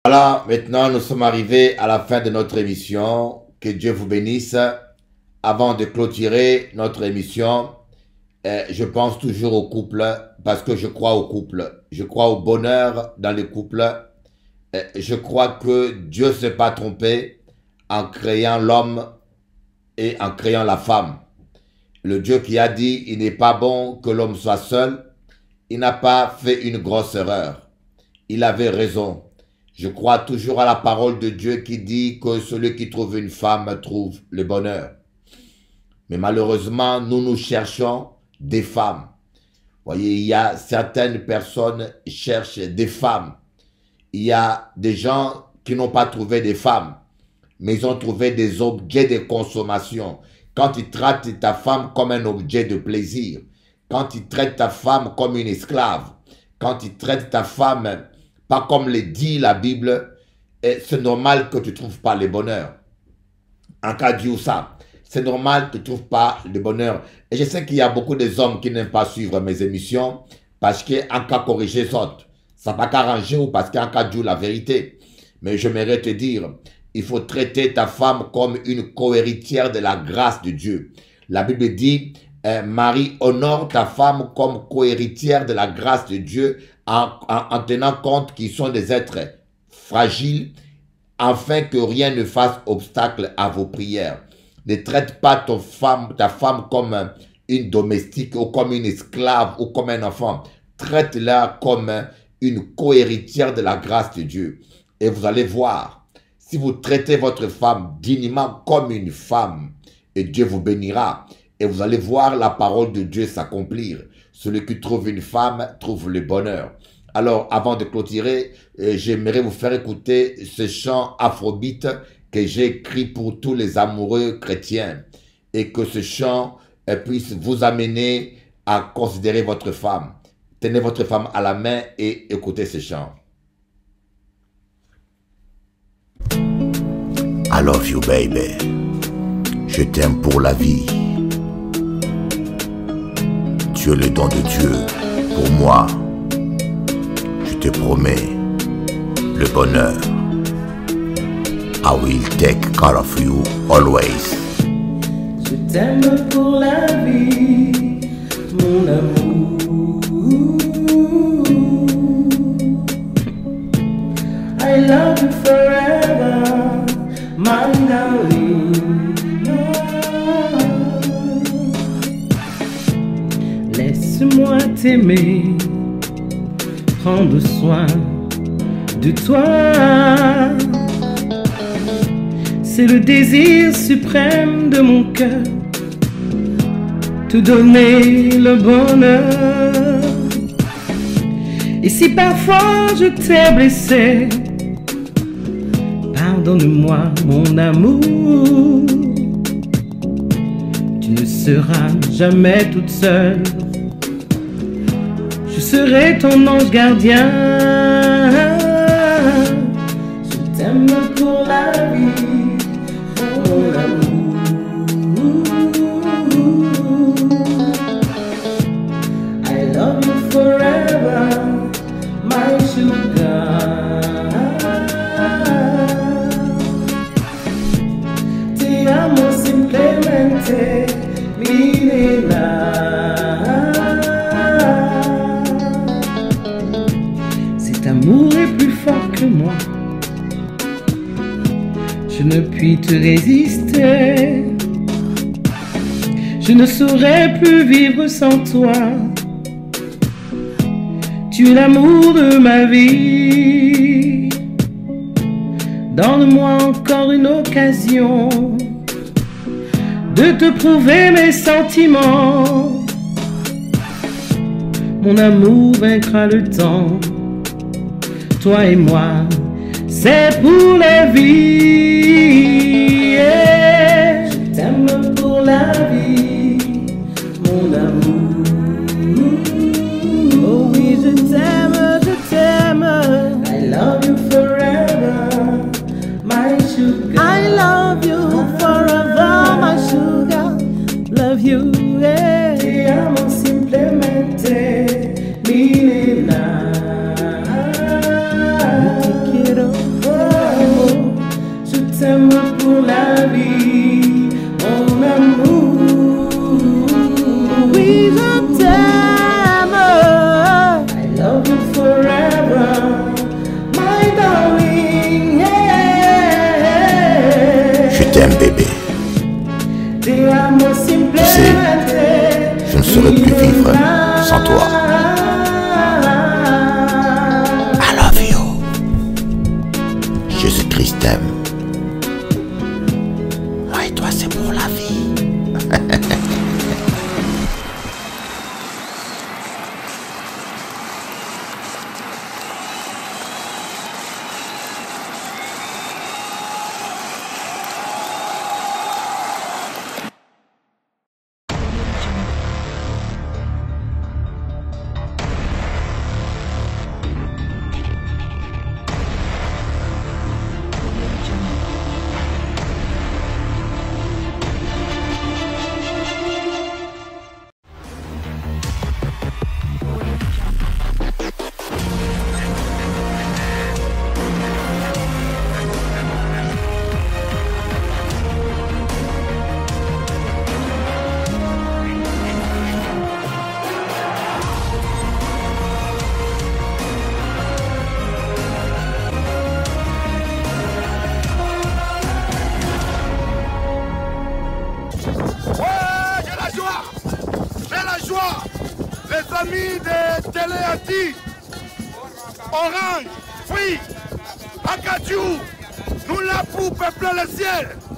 Voilà, maintenant nous sommes arrivés à la fin de notre émission. Que Dieu vous bénisse. Avant de clôturer notre émission, je pense toujours au couple parce que je crois au couple. Je crois au bonheur dans les couples. Je crois que Dieu ne s'est pas trompé en créant l'homme et en créant la femme. Le Dieu qui a dit, il n'est pas bon que l'homme soit seul, il n'a pas fait une grosse erreur. Il avait raison. Je crois toujours à la parole de Dieu qui dit que celui qui trouve une femme trouve le bonheur. Mais malheureusement, nous cherchons des femmes. Vous voyez, il y a certaines personnes qui cherchent des femmes. Il y a des gens qui n'ont pas trouvé des femmes, mais ils ont trouvé des objets de consommation. Quand ils traitent ta femme comme un objet de plaisir, quand ils traitent ta femme comme une esclave, quand ils traitent ta femme pas comme le dit la Bible, c'est normal que tu ne trouves pas le bonheur. En cas de ça, c'est normal que tu ne trouves pas le bonheur. Et je sais qu'il y a beaucoup d'hommes qui n'aiment pas suivre mes émissions parce qu'en cas corrigé saute. Ça va qu'arranger ou parce qu'en cas de la vérité. Mais j'aimerais te dire, il faut traiter ta femme comme une co-héritière de la grâce de Dieu. La Bible dit, Marie, honore ta femme comme co-héritière de la grâce de Dieu en tenant compte qu'ils sont des êtres fragiles afin que rien ne fasse obstacle à vos prières. Ne traite pas ta femme comme une domestique ou comme une esclave ou comme un enfant. Traite-la comme une co-héritière de la grâce de Dieu. Et vous allez voir, si vous traitez votre femme dignement comme une femme, et Dieu vous bénira. Et vous allez voir la parole de Dieu s'accomplir. Celui qui trouve une femme trouve le bonheur. Alors, avant de clôturer, j'aimerais vous faire écouter ce chant afrobeat que j'ai écrit pour tous les amoureux chrétiens. Et que ce chant puisse vous amener à considérer votre femme. Tenez votre femme à la main et écoutez ce chant. I love you, baby. Je t'aime pour la vie. Tu es le don de Dieu pour moi. Je te promets le bonheur. I will take care of you always. Je t'aime pour la vie, mon amour. I love you forever, my darling. Laisse-moi t'aimer, prendre soin de toi. C'est le désir suprême de mon cœur, te donner le bonheur. Et si parfois je t'ai blessé, pardonne-moi mon amour. Tu ne seras jamais toute seule, je serai ton ange gardien. Je t'aime pour la vie, mon amour. I love you forever, my sugar. Te amo simplemente, mi nena. Cet amour est plus fort que moi, je ne puis te résister. Je ne saurais plus vivre sans toi. Tu es l'amour de ma vie. Donne-moi encore une occasion de te prouver mes sentiments. Mon amour vaincra le temps. Toi et moi, c'est pour la vie. Yeah. Je t'aime pour la vie, mon amour. Oh oui, je t'aime, je t'aime. I love you forever, my sugar. I love you forever, my sugar. Love you, yeah. Te amo simplemente, mi nena. Je t'aime pour la vie, mon amour. Oui, je t'aime. I love you forever, my darling. Yeah. Je t'aime, bébé. Te amo simplemente. Tu sais, je ne saurais plus vivre sans toi. t'aime. Moi et toi, c'est pour la vie. Les amis de Téléati, Orange, Free, Akadjou, nous là pour peupler le ciel.